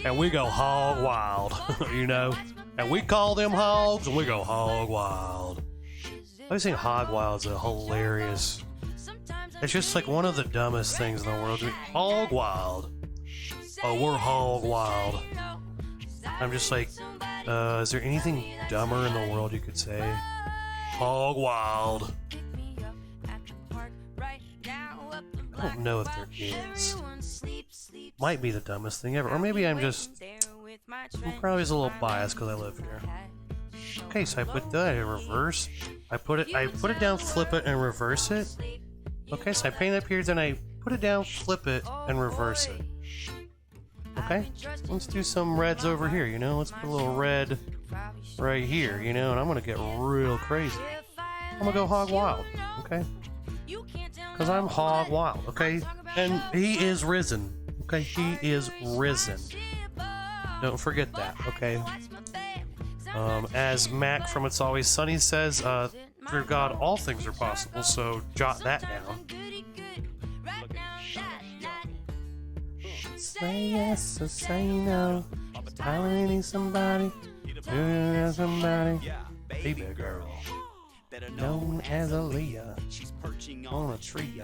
And we go hog wild, you know? And we call them hogs, and we go hog wild. I always think hog wild is a hilarious It's just like one of the dumbest things in the world. Hog wild. Oh, we're hog wild. I'm just like, is there anything dumber in the world you could say? Hog wild. I don't know if there is. Might be the dumbest thing ever. Or maybe I'm probably a little biased because I live here. Okay, so I put that in reverse. I put it down, flip it, and reverse it. Okay, so I paint up here, then I put it down, flip it, and reverse it. Okay, let's do some reds over here, you know? Let's put a little red right here, you know? And I'm gonna get real crazy. I'm gonna go hog wild, okay? Because I'm hog wild, okay? And he is risen, okay? He is risen. Don't forget that, okay? As Mac from It's Always Sunny says, through God all things are possible, so jot that down. Say yes or say no. I really need somebody. Do you need somebody? Baby girl, known as Aaliyah. She's perching on a tree.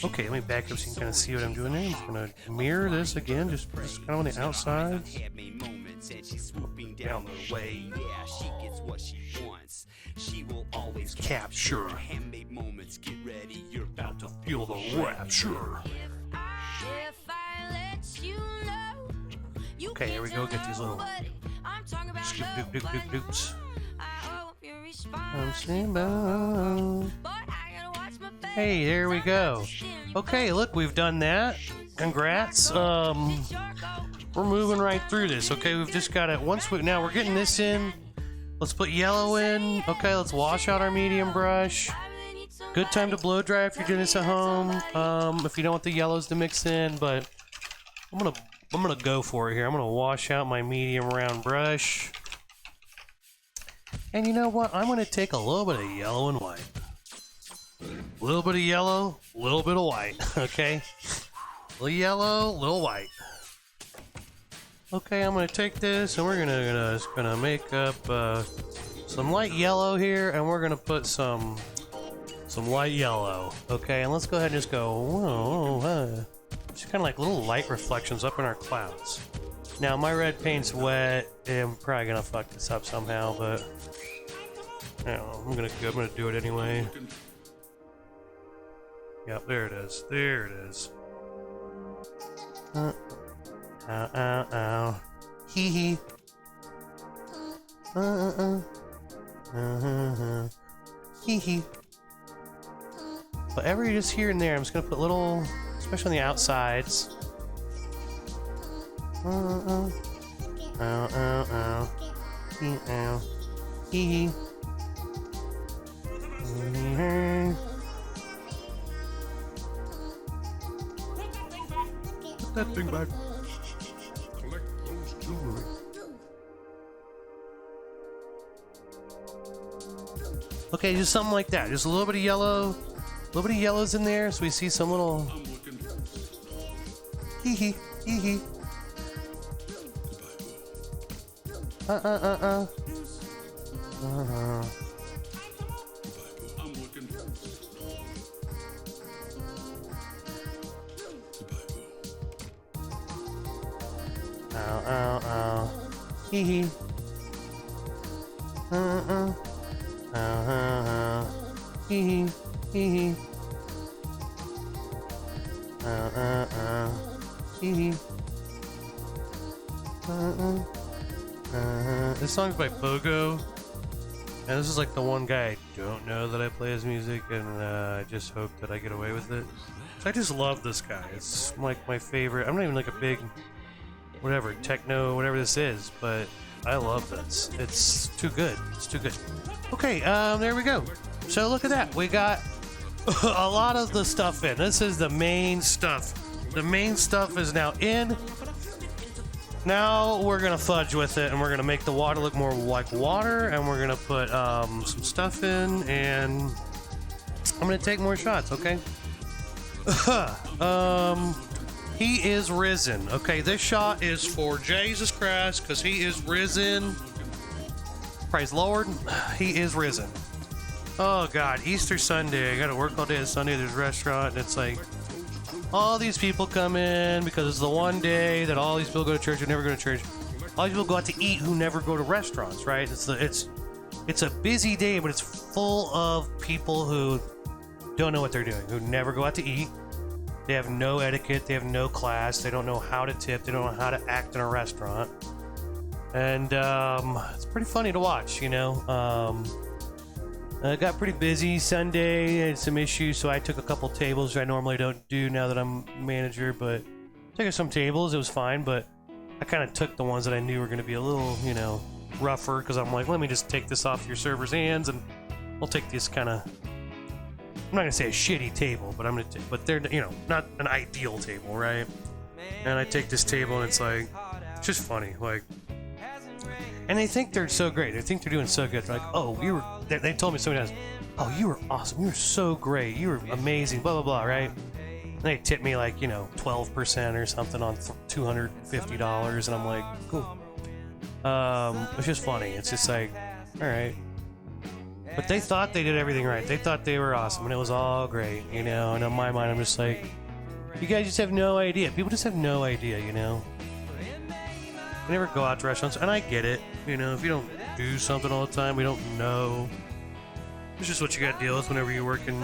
Okay, let me back up so you can kind of see what I'm doing there. I'm just gonna mirror this again, just kind of on the outside. Down the way, yeah, she gets what she wants. She will always capture. Handmade moments, get ready, you're about to feel the rapture. Okay, here we go. Get these little scoop, doop, doop, doop, doops. Hey, there we go. Okay, look, we've done that. Congrats. We're moving right through this. Okay, we've just got it. Now we're getting this in. Let's put yellow in. Okay, let's wash out our medium brush. Good time to blow dry if you're doing this at home. If you don't want the yellows to mix in, but I'm gonna go for it here. I'm gonna wash out my medium round brush. And you know what? I'm gonna take a little bit of yellow and white. A little bit of yellow, a little bit of white. Okay? A little yellow, a little white. Okay, I'm gonna take this and we're gonna make up some light yellow here, and we're gonna put some light yellow. Okay, and let's go ahead and just go. Whoa, just kind of like little light reflections up in our clouds. Now my red paint's wet. I'm probably gonna fuck this up somehow, but I don't know, I'm gonna do it anyway. Yep, there it is. There it is. Ow, ow, ow. Hee hee. Hee hee. But every just here and there, I'm just gonna put little, especially on the outsides. Ow, ow, ow. Hee, ow. Hee hee. Put that thing back. Collect those jewelry. Okay, just something like that. Just a little bit of yellow. A little bit of yellows in there, so we see some little. Hee hee, hee hee. Uh-huh. Ow, ow, ow. Hee hee. Hee hee. Hee hee. Hee hee. This song's by Pogo, and this is like the one guy I don't know that I play his music, and I just hope that I get away with it. So I just love this guy. It's like my favorite. I'm not even like a big whatever techno, whatever this is, but I love this. It's too good. It's too good. Okay, there we go. So look at that. We got a lot of the stuff in. This is the main stuff. The main stuff is now in. Now we're gonna fudge with it, and we're gonna make the water look more like water, and we're gonna put some stuff in, and I'm gonna take more shots. Okay. He is risen. Okay, this shot is for Jesus Christ, because he is risen. Praise the Lord. He is risen. Oh God, Easter Sunday. I gotta work all day on Sunday. There's a restaurant, and it's like all these people come in because it's the one day that all these people go to church who never go to church. All these people go out to eat who never go to restaurants, right? It's a busy day, but it's full of people who don't know what they're doing, who never go out to eat. They have no etiquette. They have no class. They don't know how to tip. They don't know how to act in a restaurant. And it's pretty funny to watch, you know. It got pretty busy Sunday. I had some issues, so I took a couple tables, which I normally don't do now that I'm manager, but took some tables. It was fine, but I kind of took the ones that I knew were going to be a little, you know, rougher, because I'm like, let me just take this off your server's hands, and we'll take this kind of, I'm not going to say a shitty table, but but they're, you know, not an ideal table, right? And I take this table, and it's like, it's just funny, like, and they think they're so great. They think they're doing so good. They're like, oh, they told me so many times, oh, you were awesome. You were so great. You were amazing, blah, blah, blah, right? And they tip me like, you know, 12% or something on $250. And I'm like, cool. It's just funny. It's just like, all right. But they thought they did everything right. They thought they were awesome, and it was all great, you know? And in my mind, I'm just like, you guys just have no idea. People just have no idea, you know? I never go out to restaurants, and I get it. You know, if you don't do something all the time, we don't know. It's just what you got to deal with whenever you're working,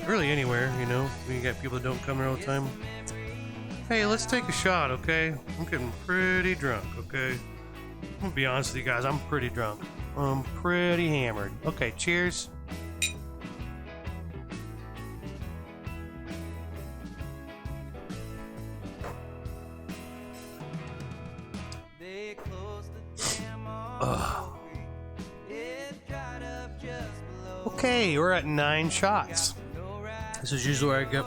really anywhere, you know. When you got people that don't come there all the time. Hey, let's take a shot, okay? I'm getting pretty drunk, okay? I'm gonna be honest with you guys, I'm pretty drunk. I'm pretty hammered. Okay, cheers. Okay, we're at 9 shots. This is usually where I get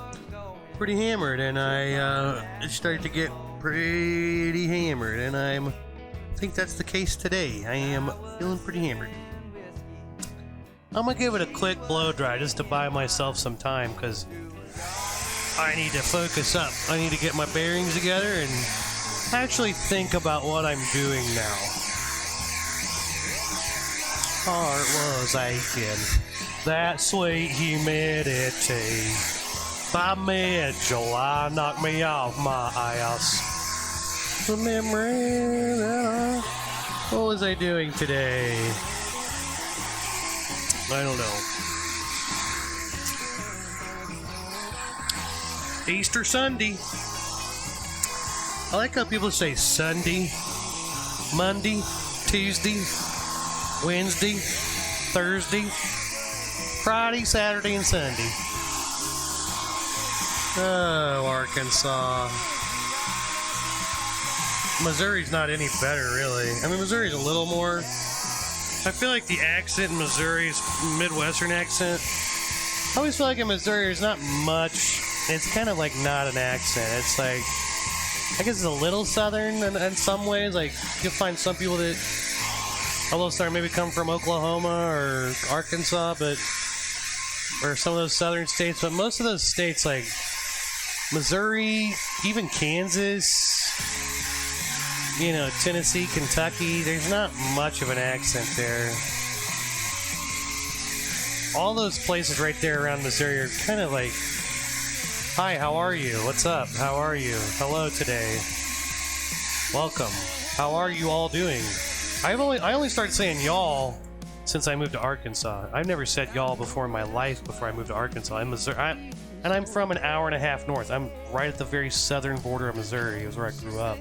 pretty hammered, and I start to get pretty hammered, and I think that's the case today. I am feeling pretty hammered. I'm gonna give it a quick blow dry just to buy myself some time, because I need to focus up. I need to get my bearings together and actually think about what I'm doing now. Heart was aching. That sweet humidity by mid-July knocked me off my ass. The memory that what was I doing today? I don't know. Easter Sunday. I like how people say Sunday, Monday, Tuesday, Wednesday, Thursday, Friday, Saturday, and Sunday. Oh, Arkansas. Missouri's not any better, really. I mean, Missouri's a little more. I feel like the accent in Missouri is Midwestern accent. I always feel like in Missouri there's not much. It's kind of like not an accent. It's like, I guess it's a little southern in some ways. Like, you'll find some people that a little southern maybe come from Oklahoma or Arkansas, but or some of those southern states. But most of those states, like Missouri, even Kansas, you know, Tennessee, Kentucky, there's not much of an accent there. All those places right there around Missouri are kind of like, hi, how are you? What's up? How are you? Hello today. Welcome. How are you all doing? I only started saying y'all since I moved to Arkansas. I've never said y'all before in my life before I moved to Arkansas. In Missouri, and I'm from an hour and a half north. I'm right at the very southern border of Missouri. It was where I grew up.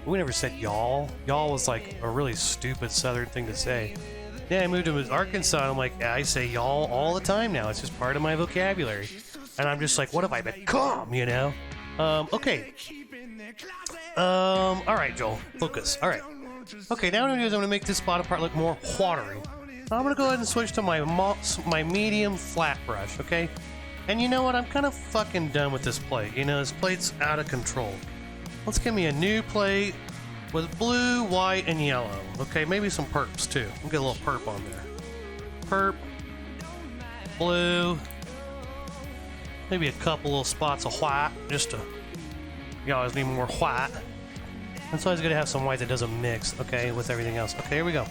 We never said y'all. Y'all was like a really stupid southern thing to say. Yeah, I moved to Arkansas, and I'm like, I say y'all all the time now. It's just part of my vocabulary. And I'm just like, what have I become, you know? Okay. All right, Joel. Focus. All right. Okay, now what I'm going to do is I'm going to make this spot part look more watery. I'm going to go ahead and switch to my medium flat brush, okay? And you know what? I'm kind of fucking done with this plate. You know, this plate's out of control. Let's give me a new plate with blue, white, and yellow. Okay, maybe some perps, too. We'll get a little perp on there. Perp. Blue. Maybe a couple little spots of white, just to, you always need more white. That's always going to have some white that doesn't mix, okay, with everything else. Okay, here we go.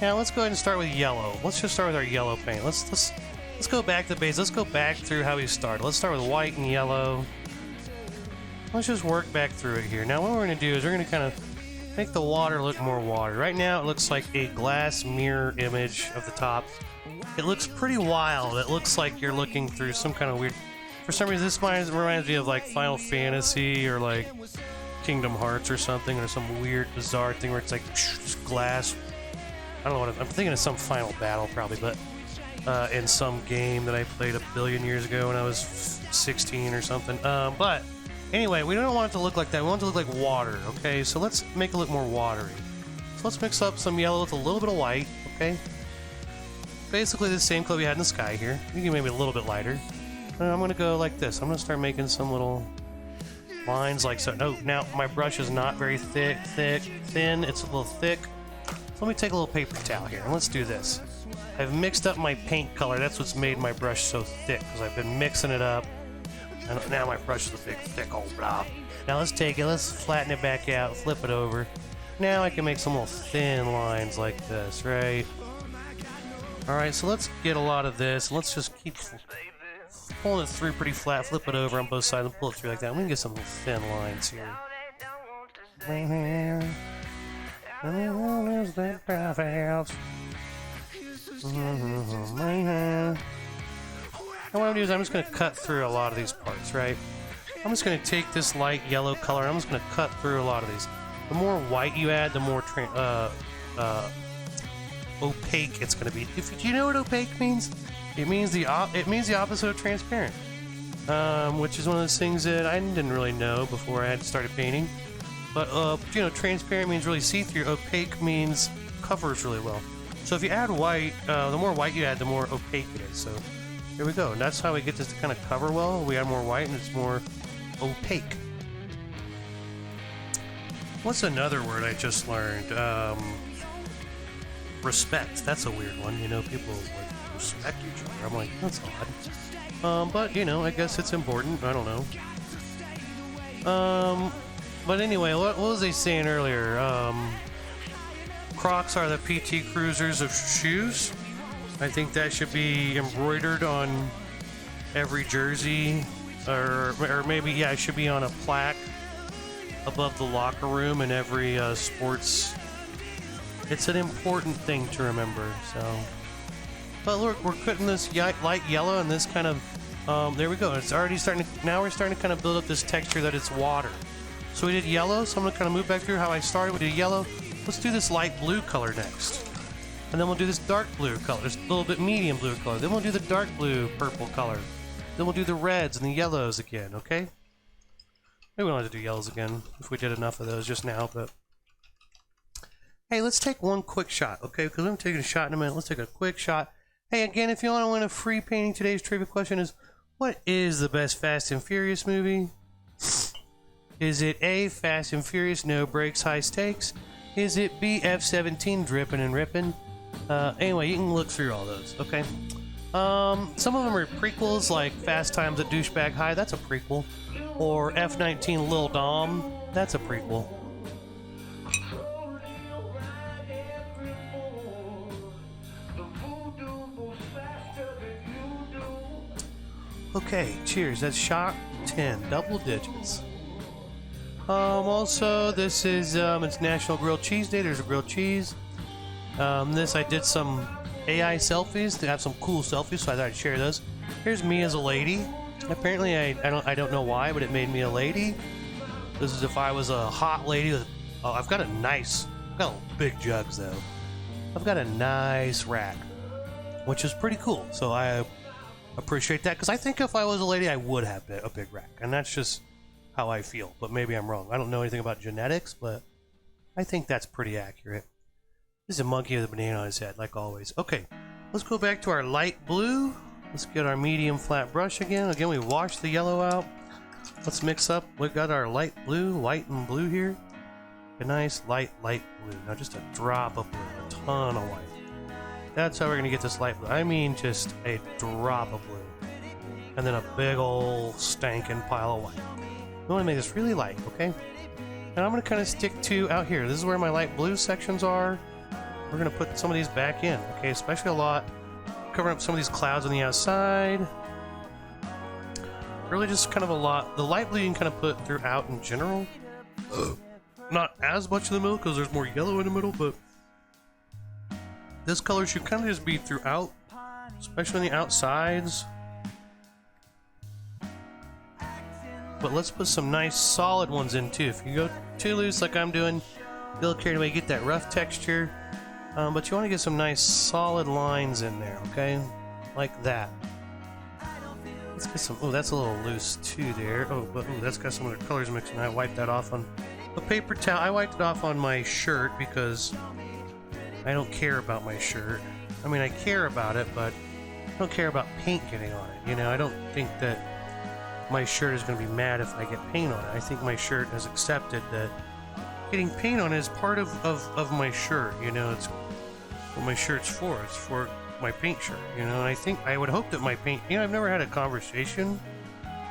Now let's go ahead and start with yellow. Let's just start with our yellow paint. Let's go back to the base. Let's go back through how we started. Let's start with white and yellow. Let's just work back through it here. Now what we're going to do is we're going to kind of make the water look more watery. Right now it looks like a glass mirror image of the top. It looks pretty wild. It looks like you're looking through some kind of weird... For some reason this reminds me of like Final Fantasy or like Kingdom Hearts or something, or some weird bizarre thing where it's like just glass. I don't know what I'm thinking of, some Final Battle probably, but in some game that I played a billion years ago when I was 16 or something. But anyway, we don't want it to look like that. We want it to look like water, okay? So let's make it look more watery. So let's mix up some yellow with a little bit of white, okay? Basically the same color we had in the sky here. We can maybe a little bit lighter. And I'm gonna go like this. I'm gonna start making some little lines like so. Oh, now my brush is not very thin. It's a little thick. So let me take a little paper towel here and let's do this. I've mixed up my paint color. That's what's made my brush so thick, because I've been mixing it up. And now my brush is a big, thick old blob. Now let's take it, let's flatten it back out, flip it over. Now I can make some little thin lines like this, right? Alright, so let's get a lot of this. Let's just keep pulling it through pretty flat, flip it over on both sides and pull it through like that. We can get some little thin lines here. Right here. There's that bathhouse. And what I'm going to do is I'm just going to cut through a lot of these parts, right? I'm just going to take this light yellow color, I'm just going to cut through a lot of these. The more white you add, the more opaque it's going to be. Do you know what opaque means? It means the opposite of transparent, which is one of those things that I didn't really know before I had started painting. But you know, transparent means really see-through. Opaque means covers really well. So if you add white, the more white you add, the more opaque it is. So here we go. And that's how we get this to kind of cover well. We add more white and it's more opaque. What's another word I just learned? Respect. That's a weird one. You know, people like respect each other. I'm like, that's odd. But you know, I guess it's important. I don't know. But anyway, what was I saying earlier? Crocs are the PT Cruisers of shoes. I think that should be embroidered on every jersey, or maybe, yeah, it should be on a plaque above the locker room in every sports. It's an important thing to remember. So, but look, we're putting this light yellow and this kind of, there we go. It's already starting to, now we're starting to kind of build up this texture that it's water. So we did yellow, so I'm gonna kind of move back through how I started. We did yellow. Let's do this light blue color next. And then we'll do this dark blue color, just a little bit medium blue color. Then we'll do the dark blue purple color. Then we'll do the reds and the yellows again, okay? Maybe we don't have to do yellows again if we did enough of those just now, but... Hey, let's take one quick shot, okay? Because I'm taking a shot in a minute. Let's take a quick shot. Hey, again, if you want to win a free painting, today's trivia question is, what is the best Fast and Furious movie? Is it A, Fast and Furious, No Brakes, High Stakes? Is it B, F-17, Drippin' and Rippin'? Anyway, you can look through all those, okay? Some of them are prequels, like Fast Times at Douchebag High, that's a prequel. Or F-19 Lil Dom, that's a prequel. Okay, cheers, that's shot 10, double digits. Also, this is, it's National Grilled Cheese Day. There's a grilled cheese. This, I did some AI selfies to have some cool selfies, so I thought I'd share those. Here's me as a lady. Apparently, I don't know why, but it made me a lady. This is if I was a hot lady with, oh, I've got big jugs, though. I've got a nice rack, which is pretty cool, so I appreciate that, because I think if I was a lady, I would have a big rack, and that's just how I feel, but maybe I'm wrong. I don't know anything about genetics, but I think that's pretty accurate. This is a monkey with a banana on his head, like always. Okay, let's go back to our light blue. Let's get our medium flat brush again. Again, we washed the yellow out. Let's mix up. We've got our light blue, white and blue here. A nice light blue. Now just a drop of blue, a ton of white. That's how we're gonna get this light blue. I mean, just a drop of blue. And then a big old stankin' pile of white. We want to make this really light, okay? And I'm going to kind of stick to out here. This is where my light blue sections are. we're gonna put some of these back in, okay? Especially a lot, covering up some of these clouds on the outside. Really just kind of a lot. The light blue you can kind of put throughout in general. Not as much in the middle because there's more yellow in the middle, but this color should kind of just be throughout, especially on the outsides. But let's put some nice solid ones in too. If you go too loose like I'm doing, get a little carried away, get that rough texture. But you want to get some nice solid lines in there, okay? Like that. Let's get some. Oh, that's a little loose too there. Oh, but oh, that's got some other colors mixed in. I wiped that off on a paper towel. I wiped it off on my shirt because I don't care about my shirt. I mean, I care about it, but I don't care about paint getting on it. You know, I don't think that my shirt is going to be mad if I get paint on it. I think my shirt has accepted that getting paint on it is part of my shirt. You know, it's what my shirt's for. It's for my paint shirt, you know, and I would hope that my paint, you know, I've never had a conversation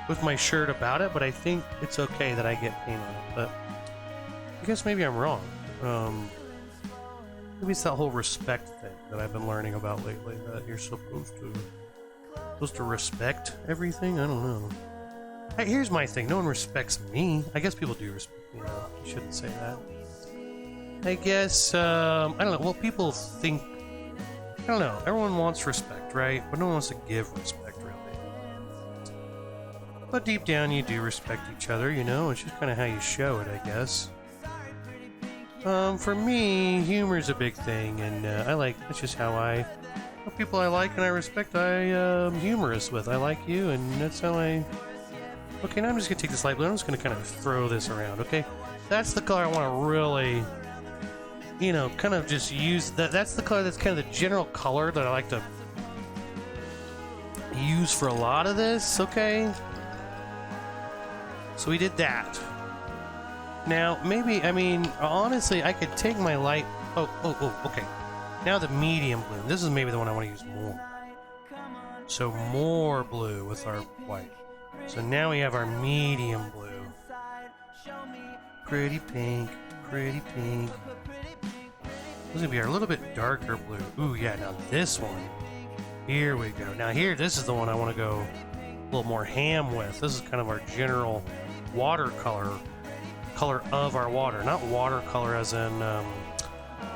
with my shirt about it, but I think it's okay that I get paint on it. But I guess maybe I'm wrong. Maybe it's that whole respect thing that I've been learning about lately, that you're supposed to respect everything. I don't know. Hey, here's my thing. No one respects me. I guess people do respect me. You know, you shouldn't say that. I guess I don't know. Well, people think. I don't know. Everyone wants respect, right? But no one wants to give respect, really. But deep down, you do respect each other, you know? It's just kind of how you show it, I guess. For me, humor is a big thing, and that's just how people I like and I respect, I'm humorous with. I like you, and that's how I... Okay, now I'm just going to take this light blue. I'm just going to kind of throw this around, okay? That's the color I want to really, you know, kind of just use. That's the color that's kind of the general color that I like to use for a lot of this, okay? So we did that. Now, maybe, I mean, honestly, I could take my light... Oh, okay. Now the medium blue. This is maybe the one I want to use more. So more blue with our white. So now we have our medium blue. Pretty pink, pretty pink. This is going to be our little bit darker blue. Ooh, yeah, now this one. Here we go. Now here, this is the one I want to go a little more ham with. This is kind of our general watercolor. Color of our water. Not watercolor as in,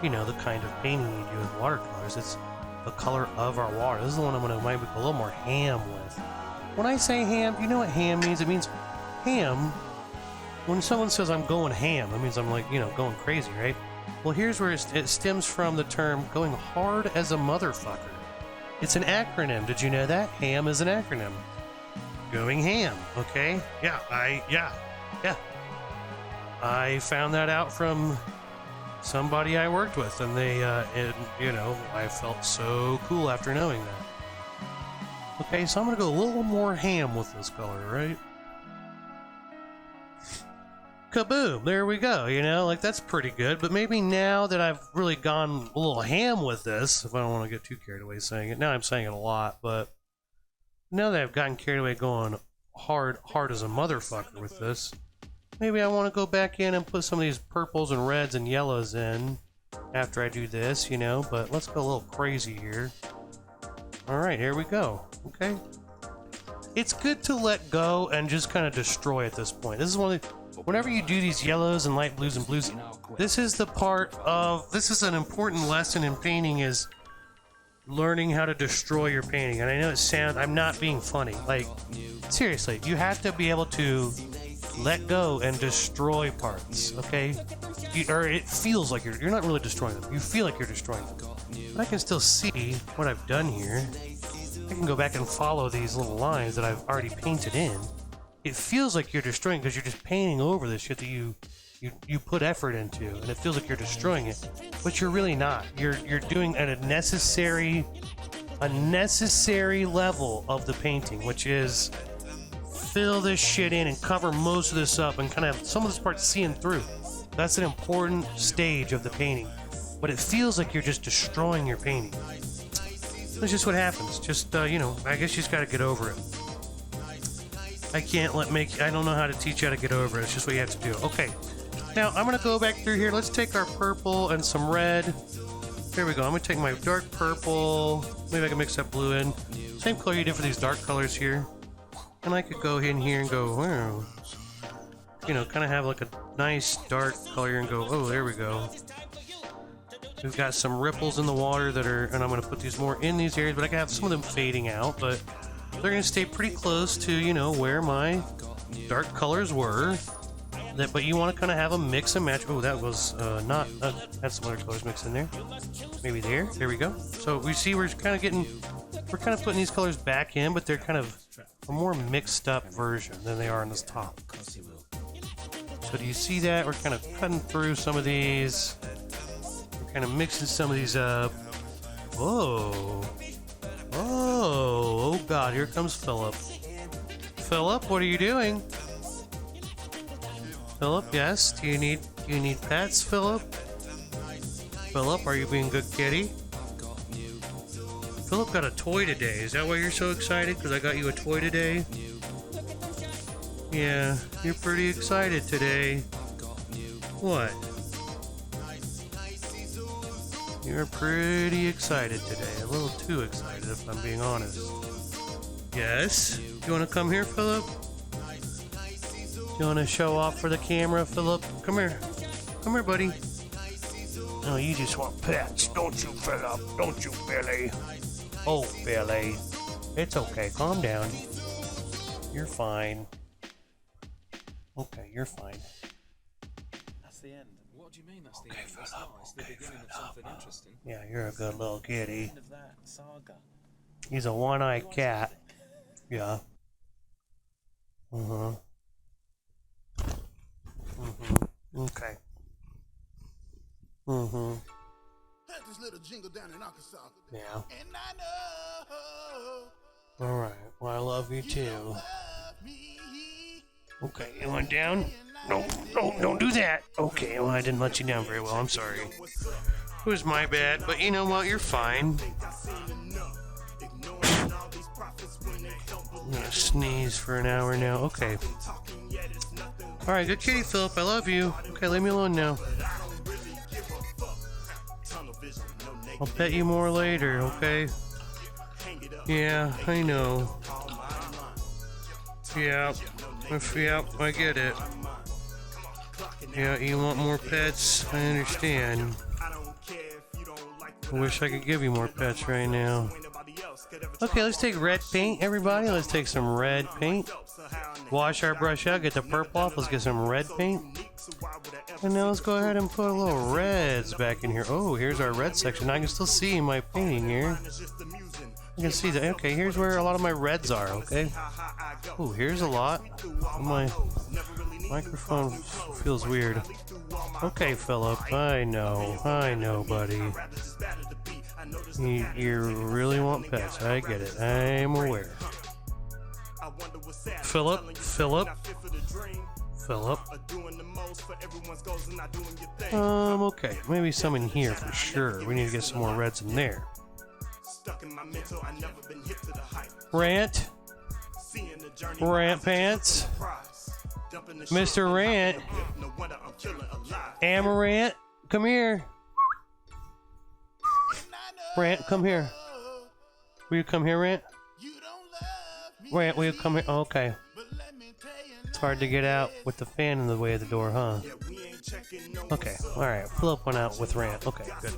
you know, the kind of painting you do with watercolors. It's the color of our water. This is the one I'm going to maybe go a little more ham with. When I say ham, you know what ham means? It means ham. When someone says I'm going ham, it means I'm like, you know, going crazy, right? Well, here's where it stems from the term going hard as a motherfucker. It's an acronym. Did you know that? HAM is an acronym. Going ham, okay? Yeah. I found that out from somebody I worked with, and they, you know, I felt so cool after knowing that. Okay, so I'm going to go a little more ham with this color, right? Kaboom! There we go, you know, like that's pretty good, but maybe now that I've really gone a little ham with this, if I don't want to get too carried away saying it, now I'm saying it a lot, but now that I've gotten carried away going hard as a motherfucker with this, maybe I want to go back in and put some of these purples and reds and yellows in after I do this, you know, but let's go a little crazy here. Alright, here we go. Okay. It's good to let go and just kind of destroy at this point. This is one of the... Whenever you do these yellows and light blues and blues, this is the part of... This is an important lesson in painting, is learning how to destroy your painting. And I know it sounds... I'm not being funny. Like, seriously, you have to be able to let go and destroy parts, okay? Or it feels like you're not really destroying them. You feel like you're destroying them. But I can still see what I've done here. I can go back and follow these little lines that I've already painted in. It feels like you're destroying because you're just painting over this shit that you put effort into, and it feels like you're destroying it, but you're really not. You're doing at a necessary level of the painting, which is fill this shit in and cover most of this up and kind of have some of this part seeing through. That's an important stage of the painting, but it feels like you're just destroying your painting. That's just what happens. Just, you know, I guess you just gotta get over it. I don't know how to teach you how to get over it. It's just what you have to do. Okay. Now, I'm gonna go back through here. Let's take our purple and some red. There we go. I'm gonna take my dark purple. Maybe I can mix that blue in. Same color you did for these dark colors here. And I could go in here and go, wow. You know, kind of have like a nice dark color and go, oh, there we go. We've got some ripples in the water that are, and I'm gonna put these more in these areas, but I can have some of them fading out, but they're gonna stay pretty close to, you know, where my dark colors were. But you want to kind of have a mix and match. Oh, that was not. Had some other colors mixed in there. Maybe there. There we go. So we see we're kind of putting these colors back in, but they're kind of a more mixed up version than they are on this top. So do you see that? We're kind of cutting through some of these. We're kind of mixing some of these up. Whoa. Oh God, here comes Philip. Philip, what are you doing? Philip, yes? Do you need pets, Philip? Philip, are you being a good kitty? Philip got a toy today. Is that why you're so excited? Because I got you a toy today? Yeah, you're pretty excited today. What? You're pretty excited today. A little too excited, if I'm being honest. Yes? You want to come here, Philip? You want to show off for the camera, Philip? Come here. Come here, buddy. No, you just want pets, don't you, Philip? Don't you, Billy? Oh, Billy. It's okay. Calm down. You're fine. Okay, you're fine. That's the end. What do you mean that's the Okay, end? That's Philip. not. It's the beginning of something interesting. Yeah, you're a good little kitty. End of that saga. He's a one-eyed cat. Yeah. Uh-huh. Mm-hmm. Okay. Mm-hmm. Had this little jingle down in Arkansas. Yeah. And I know Alright. Well, I love you too. love me. Okay, you want down? No, no, don't do that. Okay, well, I didn't let you down very well. I'm sorry. It was my bad, but you know what? You're fine. I'm gonna sneeze for an hour now. Okay. Alright, good kitty, Philip. I love you. Okay, leave me alone now. I'll pet you more later, okay? Yeah, I know. Yeah, I get it. Yeah, you want more pets? I understand. I wish I could give you more pets right now. Okay, let's take red paint, everybody. Let's take some red paint. Wash our brush out, get the purple off. Let's get some red paint. And now let's go ahead and put a little reds back in here. Oh, here's our red section. I can still see my painting here. You can see that. Okay, here's where a lot of my reds are, okay? Oh, here's a lot. My microphone feels weird. Okay, Philip, I know, buddy. You really want pets. I get it. I'm aware. Philip. Okay. Maybe some in here for sure. We need to get some more reds in there. Rant pants. Mr. Rant. Amaranth, come here. Rant, come here. Will you come here, Rant? Rant, will you come here? Oh, okay. It's hard to get out with the fan in the way of the door, huh? Okay, alright. Philip went out with Rant. Okay, good.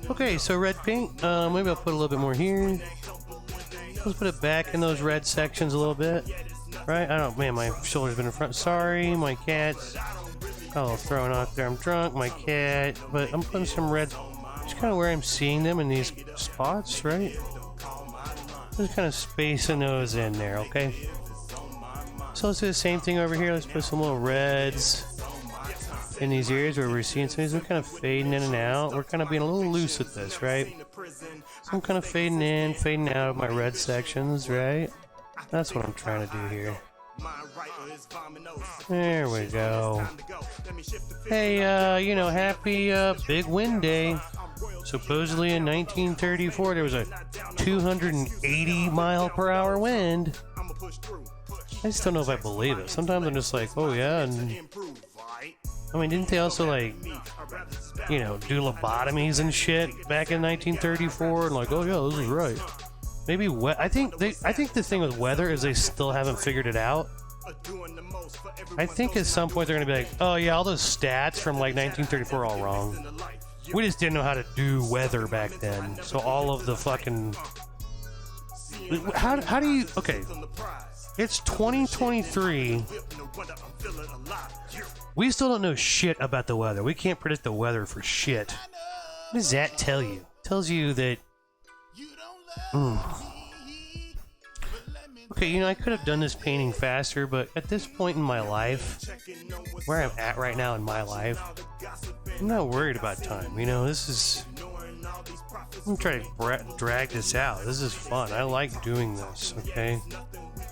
Okay, so red paint. Maybe I'll put a little bit more here. Let's put it back in those red sections a little bit. Right? I don't, man, my shoulder's been in front. Sorry, my cat's all thrown out there. I'm drunk, my cat. But I'm putting some red, just kind of where I'm seeing them in these spots, right? Just kind of spacing those in there, okay? So let's do the same thing over here. Let's put some little reds in these areas where we're seeing some of these. We're kind of fading in and out. We're kind of being a little loose with this, right? So I'm kind of fading in, fading out of my red sections, right? That's what I'm trying to do here. There we go. Hey, you know, happy Big Wind Day. Supposedly in 1934 there was a 280 mile per hour wind. I just don't know if I believe it. Sometimes I'm just like, oh yeah, and I mean, didn't they also, like, you know, do lobotomies and shit back in 1934? And like, oh yeah, this is right. Maybe I think the thing with weather is they still haven't figured it out. I think at some point they're gonna be like, oh yeah, all those stats from like 1934 are all wrong. We just didn't know how to do weather back then. So all of the fucking how do you okay? It's 2023. We still don't know shit about the weather. We can't predict the weather for shit. What does that tell you? It tells you that. Okay, you know, I could have done this painting faster, but at this point in my life, where I'm at right now in my life, I'm not worried about time. You know, this is. I'm trying to drag this out. This is fun. I like doing this, okay?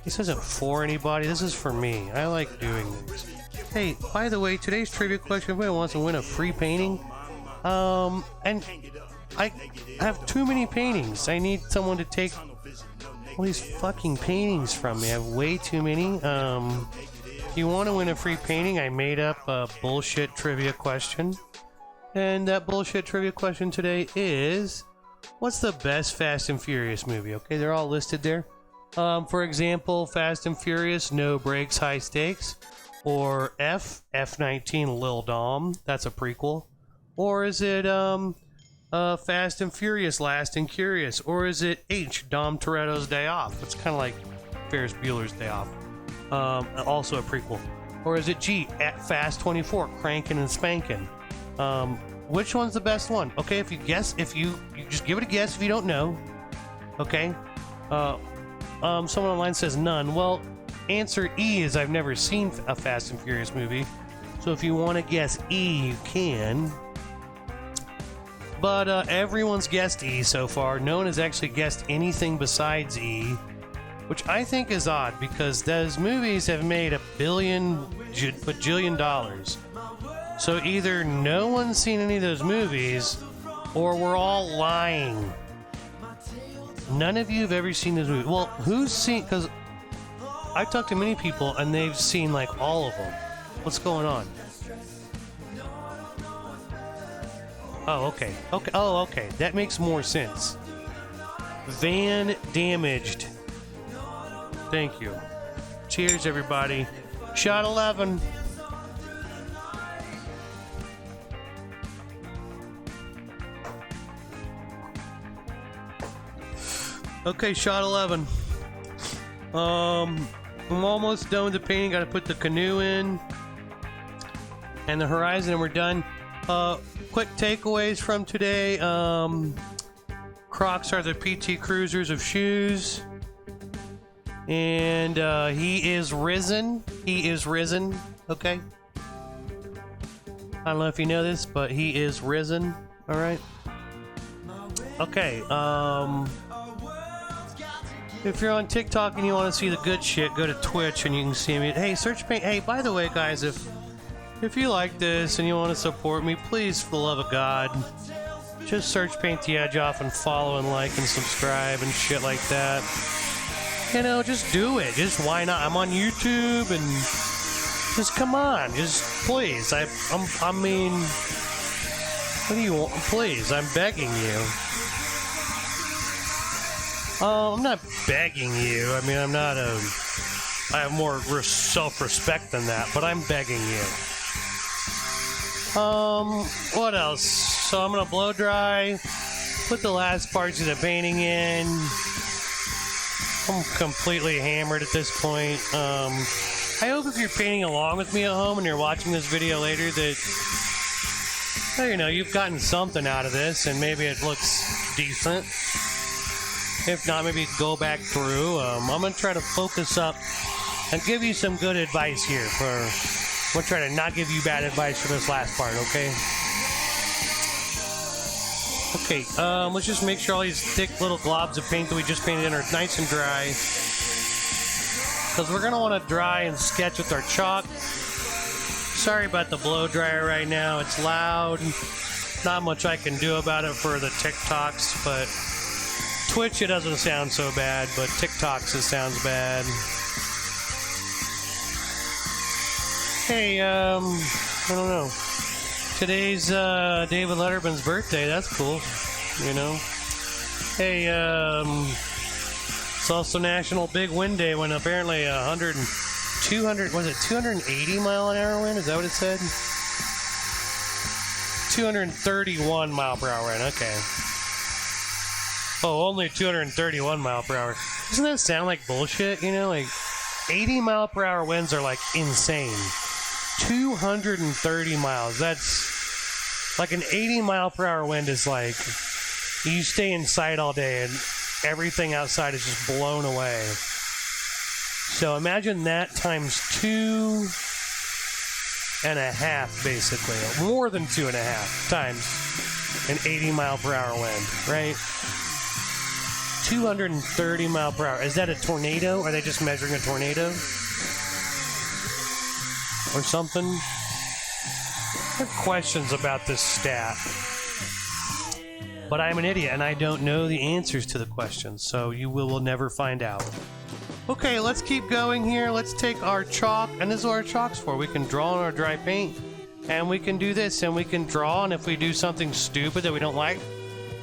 This isn't for anybody. This is for me. I like doing this. Hey, by the way, today's trivia question, if anybody wants to win a free painting, and I have too many paintings. I need someone to take all these fucking paintings from me. I have way too many. If you want to win a free painting, I made up a bullshit trivia question. And that bullshit trivia question today is, what's the best Fast and Furious movie? Okay, they're all listed there. For example, Fast and Furious, No Brakes, High Stakes. Or F19, Lil Dom. That's a prequel. Or is it Fast and Furious, Last and Curious? Or is it H, Dom Toretto's Day Off? It's kind of like Ferris Bueller's Day Off. Also a prequel. Or is it G, at Fast 24, Crankin' and Spankin'? Which one's the best one? Okay, if you guess, if you just give it a guess if you don't know. Okay. Someone online says none. Well, answer E is I've never seen a Fast and Furious movie. So if you want to guess E, you can. But everyone's guessed E so far. No one has actually guessed anything besides E, which I think is odd because those movies have made bajillion dollars. So either no one's seen any of those movies, or we're all lying. None of you have ever seen those movies. Well, who's seen? Because I've talked to many people and they've seen like all of them. What's going on? Oh, okay. Okay. Oh, okay. That makes more sense. Van Damaged. Thank you. Cheers, everybody. Shot 11. Okay, shot 11. I'm almost done with the painting. Got to put the canoe in and the horizon, and we're done. Quick takeaways from today. Crocs are the PT Cruisers of shoes, and he is risen. He is risen. Okay. I don't know if you know this, but he is risen. All right. Okay. If you're on TikTok and you want to see the good shit, go to Twitch and you can see me. Hey, search paint. Hey, by the way, guys, if you like this and you want to support me, please, for the love of God, just search Paint the Edge Off and follow and like and subscribe and shit like that. You know, just do it. Just why not? I'm on YouTube and just come on. Just please. I mean, what do you want? Please, I'm begging you. I'm not begging you. I mean, I have more self-respect than that, but I'm begging you. What else? So I'm gonna blow dry, put the last parts of the painting in. I'm completely hammered at this point. I hope if you're painting along with me at home and you're watching this video later that, well, you know, you've gotten something out of this and maybe it looks decent. If not, maybe go back through. I'm going to try to focus up and give you some good advice here. I'm going to try to not give you bad advice for this last part, okay? Okay, let's just make sure all these thick little globs of paint that we just painted in are nice and dry. Because we're going to want to dry and sketch with our chalk. Sorry about the blow dryer right now. It's loud. Not much I can do about it for the TikToks, but Twitch, it doesn't sound so bad, but TikToks, it sounds bad. Hey, I don't know. Today's David Letterman's birthday. That's cool. You know. Hey, it's also National Big Wind Day when apparently 280 mile an hour wind? Is that what it said? 231 mile per hour wind. Okay. Oh, only 231 mile per hour. Doesn't that sound like bullshit? You know, like 80 mile per hour winds are like insane. 230 miles. That's like an 80 mile per hour wind is like you stay inside all day and everything outside is just blown away. So imagine that times 2.5, basically. More than 2.5 times an 80 mile per hour wind, right? 230 mile per hour. Is that a tornado? Are they just measuring a tornado? Or something? I have questions about this stat. But I'm an idiot and I don't know the answers to the questions, so you will never find out. Okay, let's keep going here. Let's take our chalk, and this is what our chalk's for. We can draw on our dry paint, and we can do this, and we can draw, and if we do something stupid that we don't like,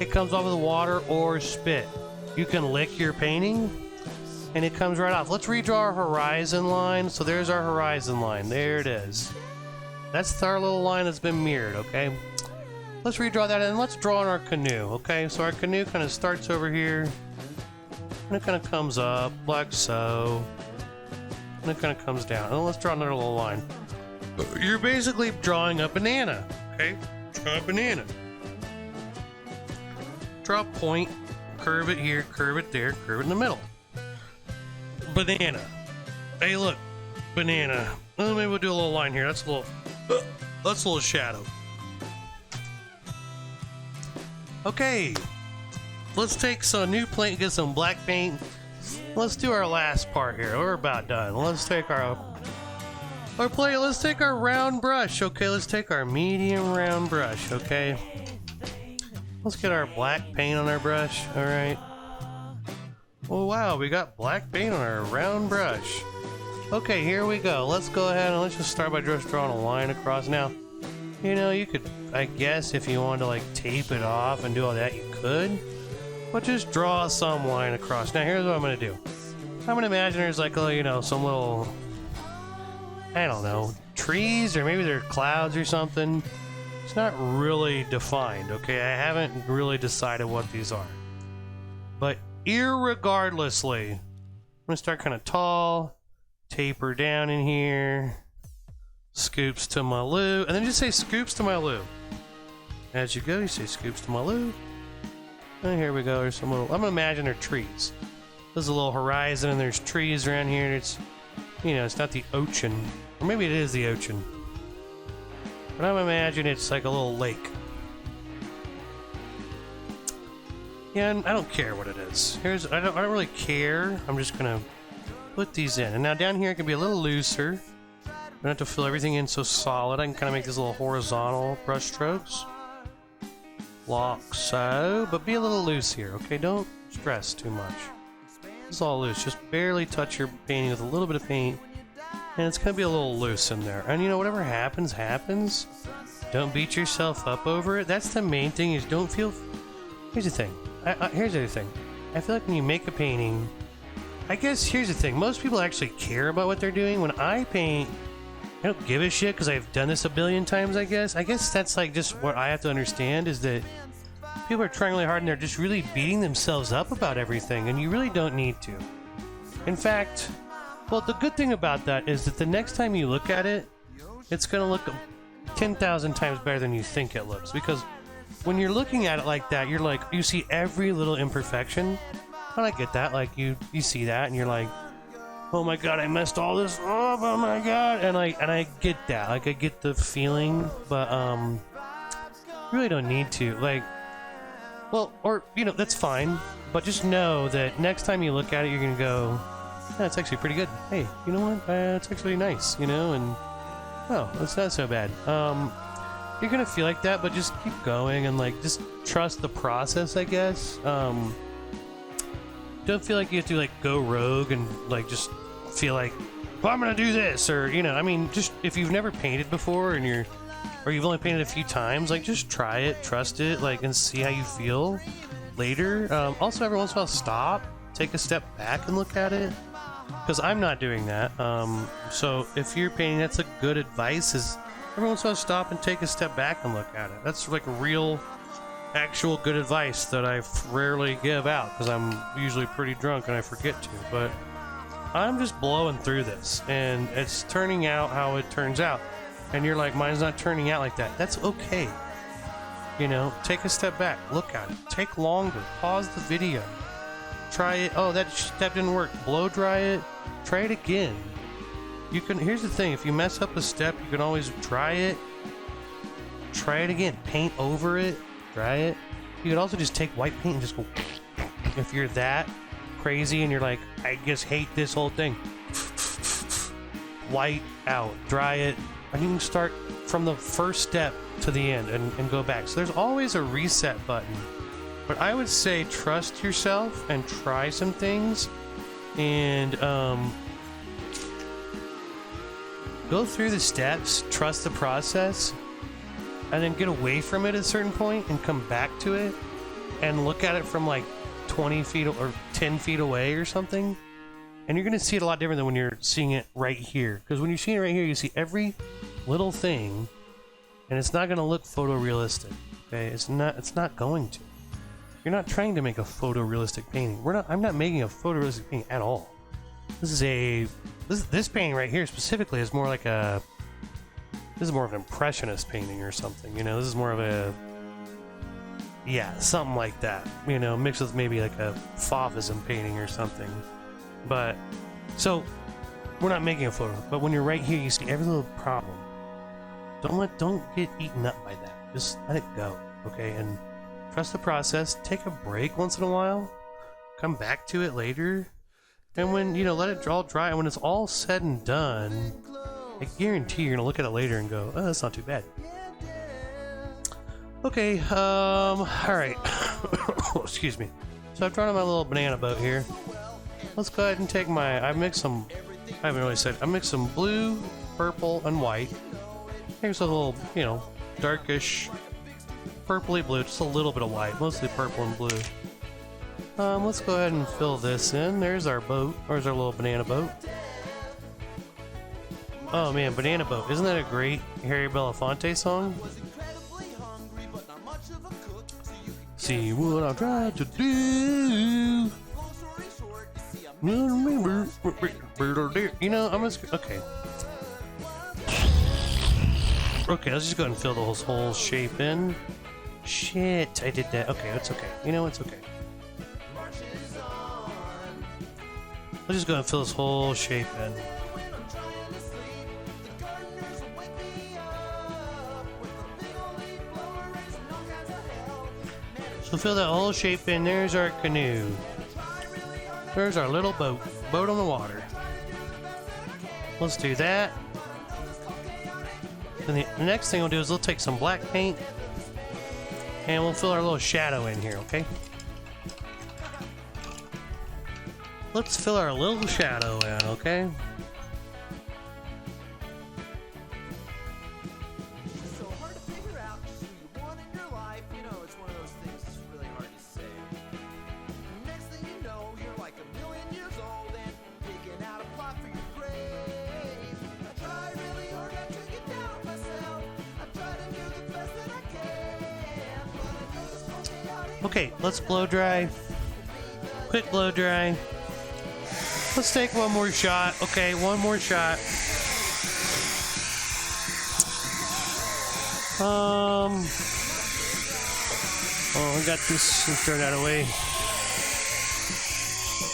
it comes off with water or spit. You can lick your painting, and it comes right off. Let's redraw our horizon line. So there's our horizon line. There it is. That's our little line that's been mirrored, okay? Let's redraw that, and let's draw on our canoe, okay? So our canoe kind of starts over here, and it kind of comes up like so, and it kind of comes down. And let's draw another little line. You're basically drawing a banana, okay? Draw a banana. Draw a point, curve it here, curve it there, curve it in the middle. Banana. Hey, look, banana. Well, maybe we'll do a little line here. That's a little shadow. Okay. Let's take some new paint, get some black paint. Let's do our last part here. We're about done. Let's take let's take our round brush. Okay, let's take our medium round brush, okay? Let's get our black paint on our brush, alright? Oh wow, we got black paint on our round brush. Okay, here we go. Let's go ahead and let's just start by just drawing a line across. Now, you know, you could, I guess, if you wanted to like tape it off and do all that, you could. But just draw some line across. Now here's what I'm gonna do. I'm gonna imagine there's like a, you know, some little, I don't know, trees, or maybe they're clouds or something. It's not really defined, okay? I haven't really decided what these are. But irregardlessly, I'm gonna start kind of tall, taper down in here, scoops to my loo, and then just say scoops to my loo. As you go, you say scoops to my loo. And here we go, there's some little, I'm gonna imagine they're trees. There's a little horizon and there's trees around here. It's, you know, it's not the ocean. Or maybe it is the ocean. But I'm imagining it's like a little lake. Yeah, and I don't care what it is. I don't really care. I'm just gonna put these in. And now down here it can be a little looser. I don't have to fill everything in so solid. I can kind of make these little horizontal brush strokes. Like so, but be a little loose here, okay? Don't stress too much. It's all loose. Just barely touch your painting with a little bit of paint, and it's gonna be a little loose in there. And you know, whatever happens, happens. Don't beat yourself up over it. That's the main thing. Is don't feel. Here's the thing. Here's the other thing. I feel like when you make a painting, I guess here's the thing. Most people actually care about what they're doing. When I paint, I don't give a shit because I've done this a billion times, I guess. I guess that's like just what I have to understand is that people are trying really hard and they're just really beating themselves up about everything, and you really don't need to. In fact, well, the good thing about that is that the next time you look at it, it's going to look 10,000 times better than you think it looks. Because when you're looking at it like that, you're like, you see every little imperfection. And I get that. Like, you see that and you're like, oh my god, I messed all this up, oh my god, and I get that, like I get the feeling, but you really don't need to, like, well, or you know, that's fine, but just know that next time you look at it, you're gonna go, that's actually pretty good. Hey, you know what? It's actually nice, you know, and oh, that's not so bad. You're gonna feel like that, but just keep going and like just trust the process, I guess. Don't feel like you have to like go rogue and like just feel like well, I'm gonna do this, or you know, I mean, just if you've never painted before and or you've only painted a few times, like just try it, trust it, like, and see how you feel later. Also, every once in a while, stop, take a step back and look at it, because I'm not doing that. So if you're painting, that's a good advice, is every once in a while stop and take a step back and look at it. That's like real, actual good advice that I rarely give out, because I'm usually pretty drunk and I forget to, but I'm just blowing through this, and it's turning out how it turns out. And you're like, mine's not turning out like that. That's okay. You know, take a step back, look at it, take longer, pause the video, try it. Oh, that step didn't work. Blow dry it, try it again. You can, here's the thing, if you mess up a step, you can always try it again, paint over it, dry it. You could also just take white paint and just go, if you're that crazy and you're like, I just hate this whole thing. White out, dry it, and you can start from the first step to the end and go back. So there's always a reset button. But I would say trust yourself and try some things, and go through the steps, trust the process, and then get away from it at a certain point and come back to it and look at it from like 20 feet or 10 feet away or something. And you're going to see it a lot different than when you're seeing it right here. Because when you're seeing it right here, you see every little thing, and it's not going to look photorealistic. Okay, it's not going to. You're not trying to make a photorealistic painting. I'm not making a photorealistic painting at all. This painting right here specifically is more like this is more of an impressionist painting or something. You know, this is more of a, yeah, something like that. You know, mixed with maybe like a Fauvism painting or something. But so we're not making a photo, but when you're right here, you see every little problem. Don't get eaten up by that. Just let it go, okay? And trust the process. Take a break once in a while. Come back to it later. And when, you know, let it all dry. And when it's all said and done, I guarantee you're gonna look at it later and go, oh, that's not too bad. Okay, all right. Excuse me. So I've drawn on my little banana boat here. Let's go ahead and take I mixed some blue, purple, and white. Here's a little, you know, darkish purpley blue, just a little bit of white, mostly purple and blue. Let's go ahead and fill this in. There's our boat. There's our little banana boat. Oh man, banana boat. Isn't that a great Harry Belafonte song? See what I'm trying to do. You know, I'm just okay. Okay, let's just go ahead and fill the whole shape in. Shit, I did that. Okay, it's okay. You know, it's okay. Let's just go ahead and fill this whole shape in. So fill that whole shape in. There's our canoe. There's our little boat on the water. Let's do that. And the next thing we'll do is we'll take some black paint and we'll fill our little shadow in here, okay? Let's fill our little shadow in, okay? Okay, let's blow dry. Quick blow dry. Let's take one more shot. Okay, one more shot. Oh, I got this. Let's throw that away.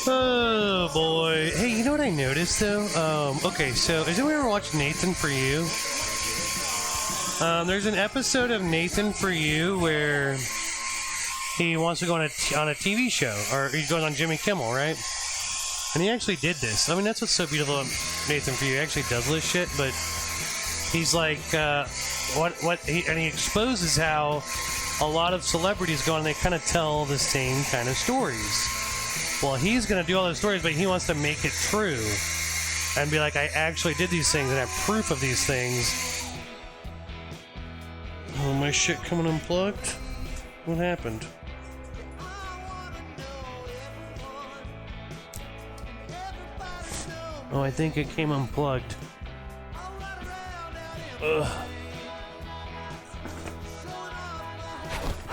Oh boy. Hey, you know what I noticed though? Okay, so has anyone ever watched Nathan For You? There's an episode of Nathan For You where he wants to go on a TV show, or he goes on Jimmy Kimmel, right? And he actually did this. I mean, that's what's so beautiful about Nathan For You. He actually does this shit, but he's like, and he exposes how a lot of celebrities go on and they kind of tell the same kind of stories. Well, he's going to do all those stories, but he wants to make it true. and be like, I actually did these things and have proof of these things. Oh, my shit coming unplugged? What happened? Oh, I think it came unplugged. Ugh.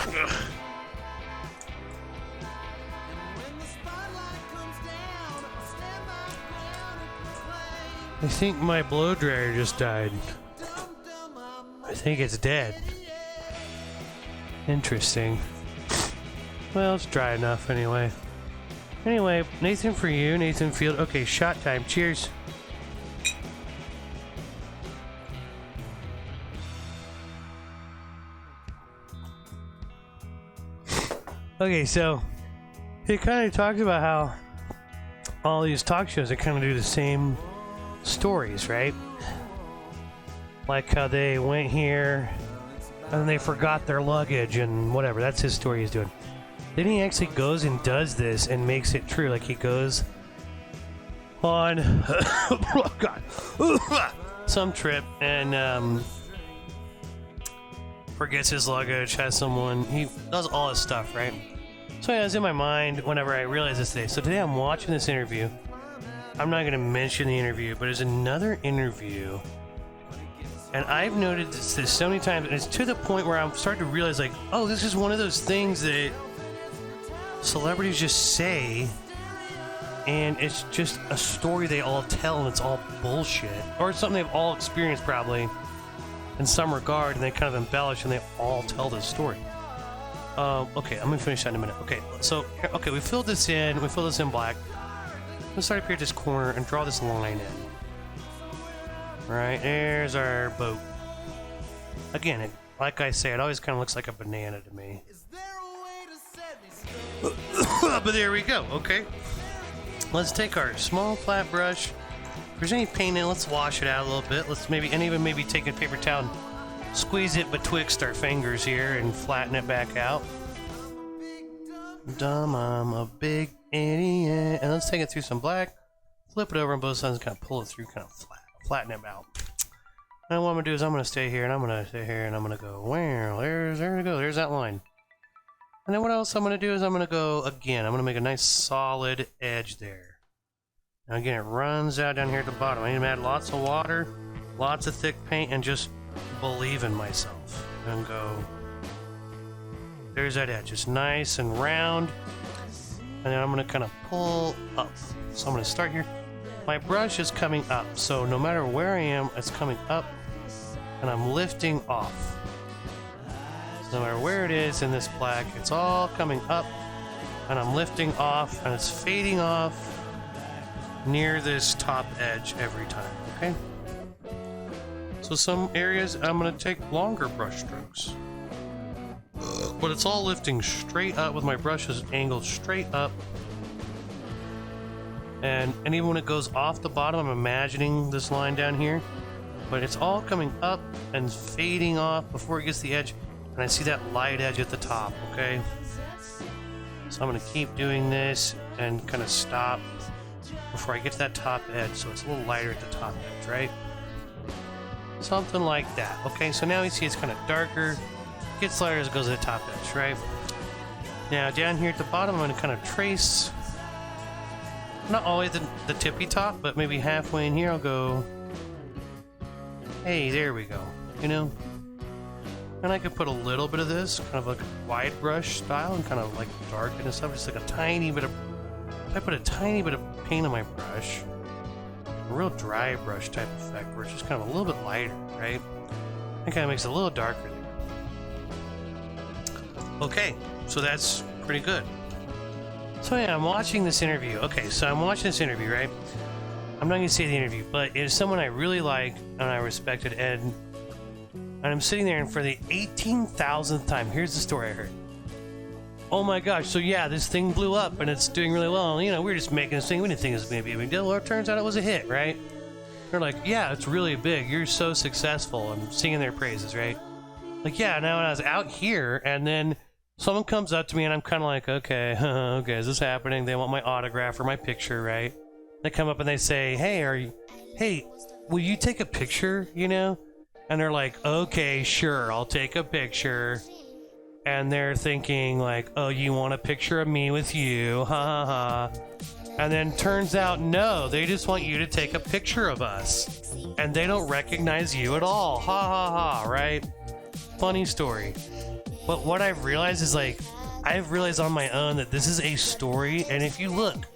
Ugh. I think my blow dryer just died. I think it's dead. Interesting. Well, it's dry enough anyway. Anyway, Nathan for you, Nathan Field. Okay, shot time. Cheers. Okay, so he kind of talks about how all these talk shows, they kind of do the same stories, right? Like how they went here and then they forgot their luggage and whatever. That's his story he's doing. Then he actually goes and does this and makes it true. Like he goes on oh God, some trip and forgets his luggage, has someone, he does all his stuff, right? So yeah, it was in my mind whenever I realized this today. So today I'm watching this interview. I'm not going to mention the interview, but there's another interview. And I've noted this so many times, and it's to the point where I'm starting to realize, like, oh, this is one of those things that celebrities just say, and it's just a story they all tell, and it's all bullshit. Or it's something they've all experienced, probably, in some regard, and they kind of embellish, and they all tell this story. Okay, I'm going to finish that in a minute. Okay, so, okay, we filled this in black. Let's start up here at this corner and draw this line in. Alright, there's our boat. Again, like I say, it always kind of looks like a banana to me. But there we go, okay. Let's take our small flat brush. If there's any paint in it, let's wash it out a little bit. Let's maybe take a paper towel and squeeze it betwixt our fingers here and flatten it back out. Dumb, I'm a big idiot. And let's take it through some black, flip it over on both sides, and kind of pull it through, kind of flatten it out. And what I'm going to do is I'm going to stay here, and I'm going to stay here, and I'm going to go, well, there we go, there's that line. And then what else I'm going to do is I'm going to go, again, I'm going to make a nice solid edge there. Now again, it runs out down here at the bottom. I need to add lots of water, lots of thick paint, and just believe in myself. And go, there's that edge. It's nice and round. And then I'm going to kind of pull up. So I'm going to start here. My brush is coming up, so no matter where I am, it's coming up, and I'm lifting off. So no matter where it is in this black, it's all coming up, and I'm lifting off, and it's fading off near this top edge every time, okay? So some areas I'm going to take longer brush strokes. But it's all lifting straight up with my brushes angled straight up. And even when it goes off the bottom, I'm imagining this line down here. But it's all coming up and fading off before it gets to the edge. And I see that light edge at the top, okay? So I'm going to keep doing this and kind of stop before I get to that top edge. So it's a little lighter at the top edge, right? Something like that. Okay, so now you see it's kind of darker. Gets lighter as it goes to the top edge, right? Now down here at the bottom, I'm going to kind of trace... Not always the tippy top, but maybe halfway in here I'll go, hey, there we go, you know? And I could put a little bit of this, kind of like a wide brush style, and kind of like darken and stuff, just like a tiny bit of, I put a tiny bit of paint on my brush, a real dry brush type effect, where it's just kind of a little bit lighter, right? It kind of makes it a little darker there. Okay, so that's pretty good. So yeah, I'm watching this interview. Okay, so I'm watching this interview, right? I'm not going to say the interview, but it is someone I really like and I respected, and I'm sitting there, and for the 18,000th time, here's the story I heard. Oh my gosh, so yeah, this thing blew up and it's doing really well. You know, we were just making this thing, we didn't think it was going to be a big deal. Well, it turns out it was a hit, right? They're like, yeah, it's really big. You're so successful. I'm singing their praises, right? Like, yeah, now when I was out here, and then someone comes up to me and I'm kind of like, okay, okay, is this happening? They want my autograph or my picture, right? They come up and they say, hey, will you take a picture, you know? And they're like, okay, sure, I'll take a picture. And they're thinking like, oh, you want a picture of me with you, ha ha ha. And then turns out, no, they just want you to take a picture of us. And they don't recognize you at all, ha ha ha, right? Funny story. But what I've realized is like, I've realized on my own that this is a story, and if you look,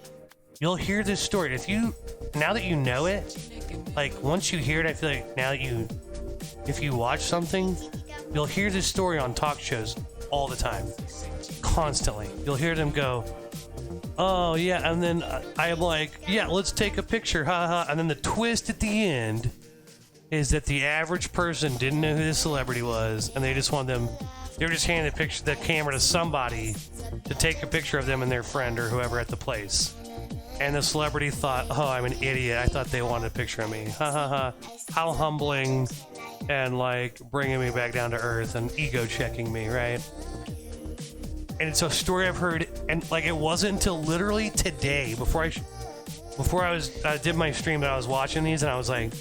you'll hear this story. Now that you know it, like once you hear it, I feel like if you watch something, you'll hear this story on talk shows all the time, constantly. You'll hear them go, oh yeah, and then I'm like, yeah, let's take a picture, ha ha. And then the twist at the end is that the average person didn't know who the celebrity was, and they were just handing the camera to somebody to take a picture of them and their friend or whoever at the place. And the celebrity thought, oh, I'm an idiot. I thought they wanted a picture of me. Ha ha ha. How humbling, and like bringing me back down to earth and ego checking me, right? And it's a story I've heard, and like it wasn't until literally today, before I did my stream, that I was watching these and I was like,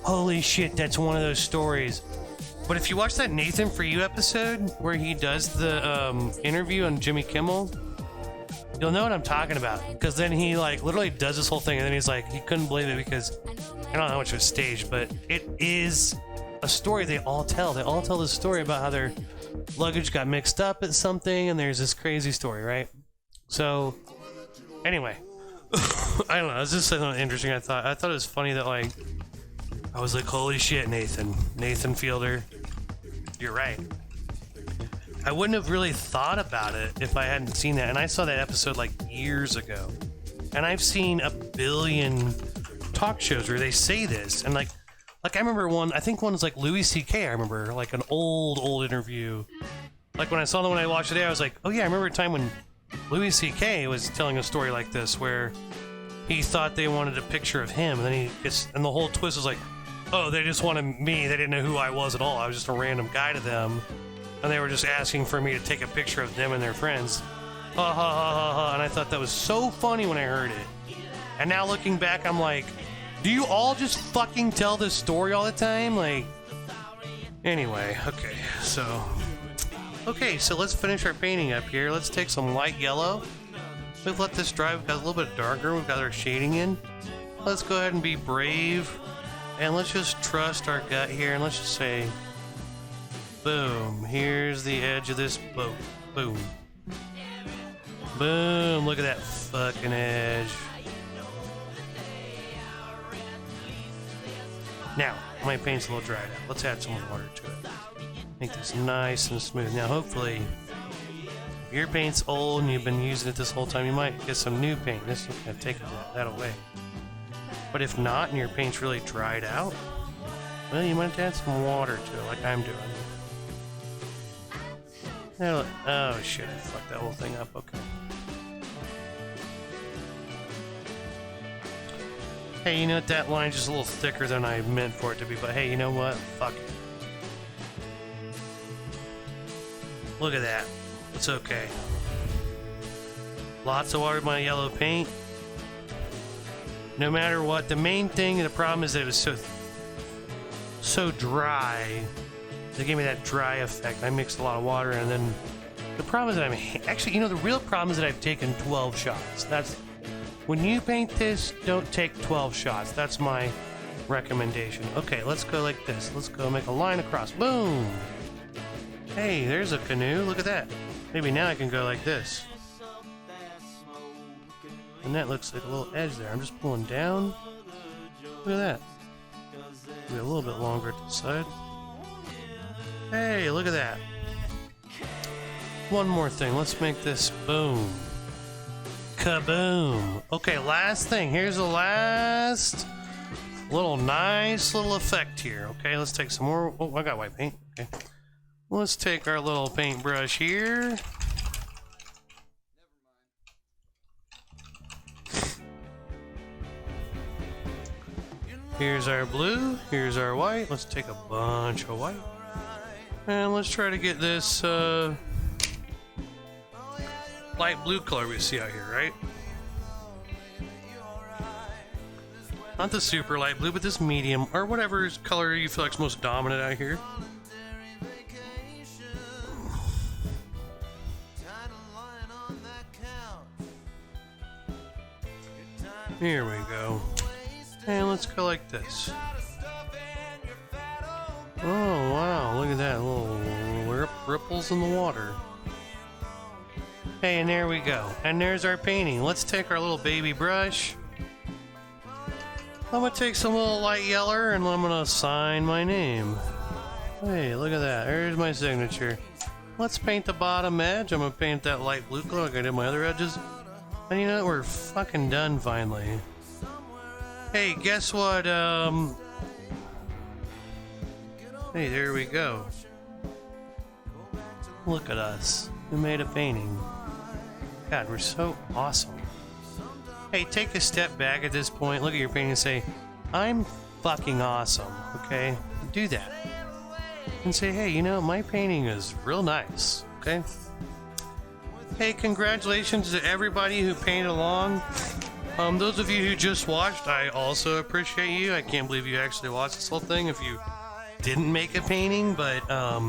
holy shit, that's one of those stories. But if you watch that Nathan For You episode where he does the interview on Jimmy Kimmel, you'll know what I'm talking about. Because then he like literally does this whole thing, and then he's like, he couldn't believe it because I don't know how much was staged, but it is a story they all tell. They all tell this story about how their luggage got mixed up at something, and there's this crazy story, right? So, anyway, I don't know. It's just something interesting. I thought it was funny that like I was like, holy shit, Nathan Fielder, you're right. I wouldn't have really thought about it if I hadn't seen that. And I saw that episode like years ago. And I've seen a billion talk shows where they say this. And like I remember one, I think one was like Louis C.K. I remember like an old interview. Like when I saw the one I watched today, I was like, oh yeah, I remember a time when Louis C.K. was telling a story like this where he thought they wanted a picture of him. And then and the whole twist was like, oh, they just wanted me. They didn't know who I was at all. I was just a random guy to them. And they were just asking for me to take a picture of them and their friends. Ha ha ha ha ha. And I thought that was so funny when I heard it. And now looking back, I'm like, do you all just fucking tell this story all the time? Like, anyway, okay, so let's finish our painting up here. Let's take some light yellow. We've let this dry. We've got a little bit darker. We've got our shading in. Let's go ahead and be brave. And let's just trust our gut here. And let's just say, boom. Here's the edge of this boat. Boom. Boom. Look at that fucking edge. Now, my paint's a little dried out. Let's add some more water to it. Make this nice and smooth. Now, hopefully, if your paint's old and you've been using it this whole time, you might get some new paint. This is going to take that away. But if not, and your paint's really dried out, well, you might have to add some water to it, like I'm doing. Now, oh shit, I fucked that whole thing up. Okay. Hey, you know what? That line's just a little thicker than I meant for it to be, but hey, you know what? Fuck it. Look at that. It's okay. Lots of water in my yellow paint. No matter what, the main thing, the problem is that it was so dry. They gave me that dry effect. I mixed a lot of water, and then the problem is that actually, you know, the real problem is that I've taken 12 shots. That's when you paint this, don't take 12 shots. That's my recommendation. Okay, let's go like this. Let's go make a line across. Boom. Hey, there's a canoe. Look at that. Maybe now I can go like this. And that looks like a little edge there. I'm just pulling down. Look at that. Be a little bit longer at the side. Hey, look at that. One more thing. Let's make this boom. Kaboom. Okay, last thing. Here's the last nice little effect here. Okay, let's take some more. Oh, I got white paint. Okay. Let's take our little paintbrush here. Here's our blue, here's our white. Let's take a bunch of white. And let's try to get this light blue color we see out here, right? Not the super light blue, but this medium, or whatever color you feel like is most dominant out here. Here we go. And let's go like this. Oh wow, look at that, little ripples in the water. Hey, and there we go. And there's our painting. Let's take our little baby brush. I'm gonna take some little light yeller and I'm gonna sign my name. Hey, look at that. There's my signature. Let's paint the bottom edge. I'm gonna paint that light blue color like I did my other edges. And you know what? We're fucking done finally. Hey, guess what? Hey, there we go. Look at us. We made a painting. God, we're so awesome. Hey, take a step back at this point. Look at your painting and say, I'm fucking awesome. Okay? Do that. And say, hey, you know, my painting is real nice. Okay? Hey, congratulations to everybody who painted along. Those of you who just watched, I also appreciate you. I can't believe you actually watched this whole thing if you didn't make a painting, but, I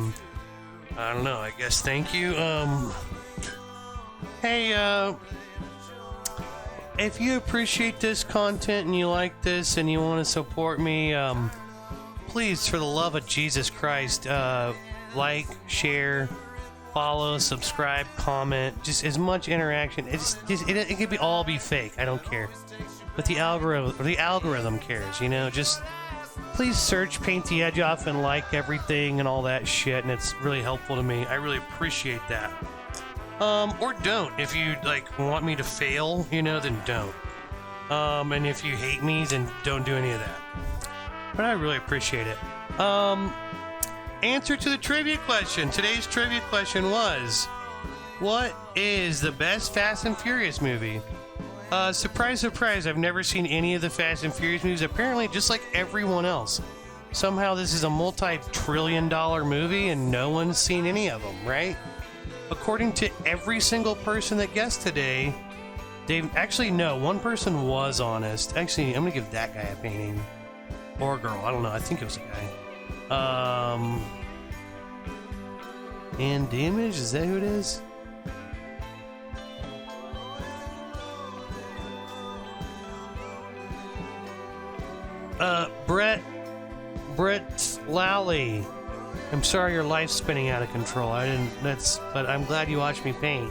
don't know, I guess thank you. Hey, if you appreciate this content and you like this and you want to support me, please, for the love of Jesus Christ, like, share, follow, subscribe, comment, just as much interaction. It could all be fake. I don't care, but the algorithm cares. You know, just please search Paint the Edge Off and like everything and all that shit, and it's really helpful to me. I really appreciate that. Or don't. If you like want me to fail, you know, then don't. And if you hate me, then don't do any of that. But I really appreciate it. Answer to the trivia question. Today's trivia question was, what is the best Fast and Furious movie? Surprise, surprise, I've never seen any of the Fast and Furious movies. Apparently, just like everyone else, somehow this is a multi-trillion-dollar movie and no one's seen any of them, right? According to every single person that guessed today, actually, no, one person was honest. Actually, I'm gonna give that guy a painting. Or a girl, I don't know, I think it was a guy. And Damage, is that who it is? Brett Lally. I'm sorry your life's spinning out of control. But I'm glad you watched me paint.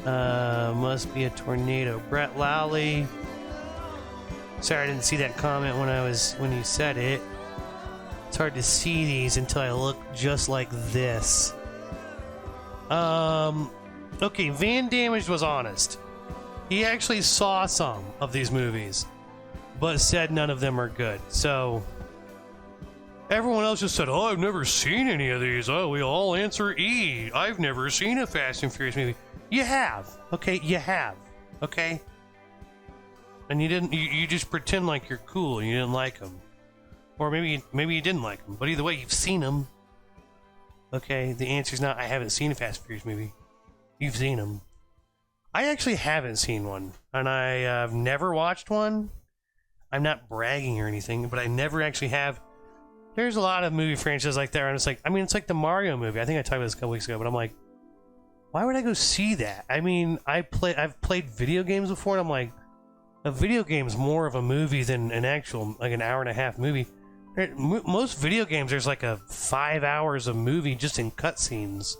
Must be a tornado. Brett Lally. Sorry I didn't see that comment when you said it. It's hard to see these until I look just like this. Okay, Van Damage was honest. He actually saw some of these movies, but said none of them are good. So everyone else just said, oh, I've never seen any of these. Oh, we all answer E. I've never seen a Fast and Furious movie. You have. Okay, you have. Okay? And you didn't. You just pretend like you're cool and you didn't like them. Or maybe you didn't like them. But either way, you've seen them. Okay, the answer's not, I haven't seen a Fast and Furious movie. You've seen them. I actually haven't seen one. And I've never watched one. I'm not bragging or anything, but I never actually have. There's a lot of movie franchises like that, and it's like, I mean, it's like the Mario movie. I think I talked about this a couple weeks ago, but I'm like, why would I go see that? I mean, I've played video games before, and I'm like, a video game's more of a movie than an actual, like an hour and a half movie. Most video games, there's like a 5 hours of movie just in cutscenes.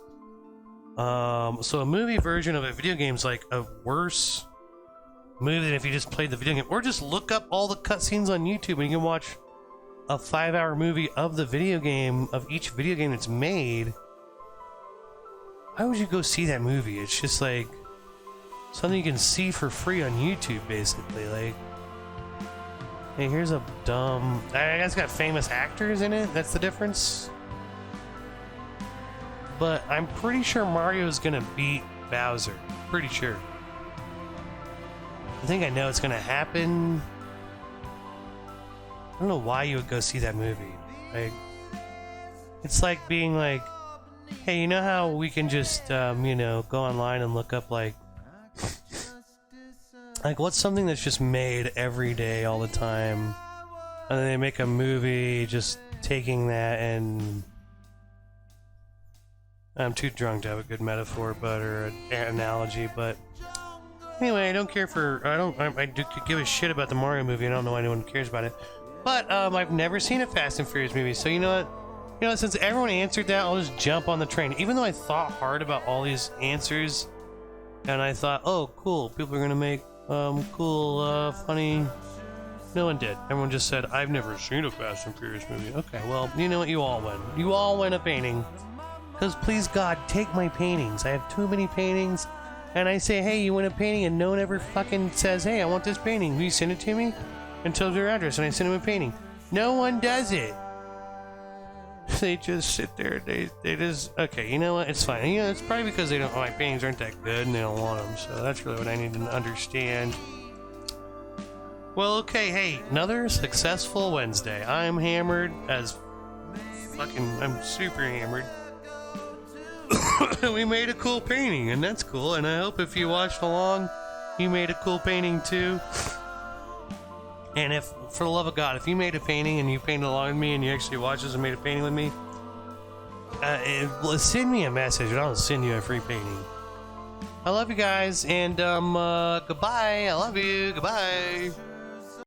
So a movie version of a video game is like a worse movie than if you just played the video game. Or just look up all the cutscenes on YouTube and you can watch a 5 hour movie of the video game, of each video game that's made. Why would you go see that movie? It's just like something you can see for free on YouTube, basically. Like, hey, here's a dumb... I guess it's got famous actors in it. That's the difference. But I'm pretty sure Mario's gonna beat Bowser. Pretty sure. I think I know it's gonna happen. I don't know why you would go see that movie. Like, it's like being like, hey, you know how we can just, you know, go online and look up like Like, what's something that's just made every day, all the time, and then they make a movie just taking that and... I'm too drunk to have a good metaphor, but or an analogy, but anyway, I don't care for I could give a shit about the Mario movie. I don't know why anyone cares about it, but I've never seen a Fast and Furious movie, so you know what? Since everyone answered that, I'll just jump on the train. Even though I thought hard about all these answers, and I thought, oh, cool, people are gonna make cool, funny. No one did. Everyone just said, I've never seen a Fast and Furious movie. Okay, well, you know what? You all win. You all win a painting. Because please God, take my paintings. I have too many paintings. And I say, hey, you want a painting? And no one ever fucking says, hey, I want this painting. Will you send it to me? And tells their address. And I send them a painting. No one does it. They just sit there. They just... Okay, you know what? It's fine. You know, it's probably because they don't... My paintings aren't that good and they don't want them. So that's really what I need to understand. Well, okay. Hey, another successful Wednesday. I'm hammered as... I'm super hammered. We made a cool painting, and that's cool, and I hope if you watched along, you made a cool painting too. And if, for the love of God, if you made a painting and you painted along with me and you actually watched this and made a painting with me, send me a message and I'll send you a free painting. I love you guys, and goodbye. I love you. Goodbye.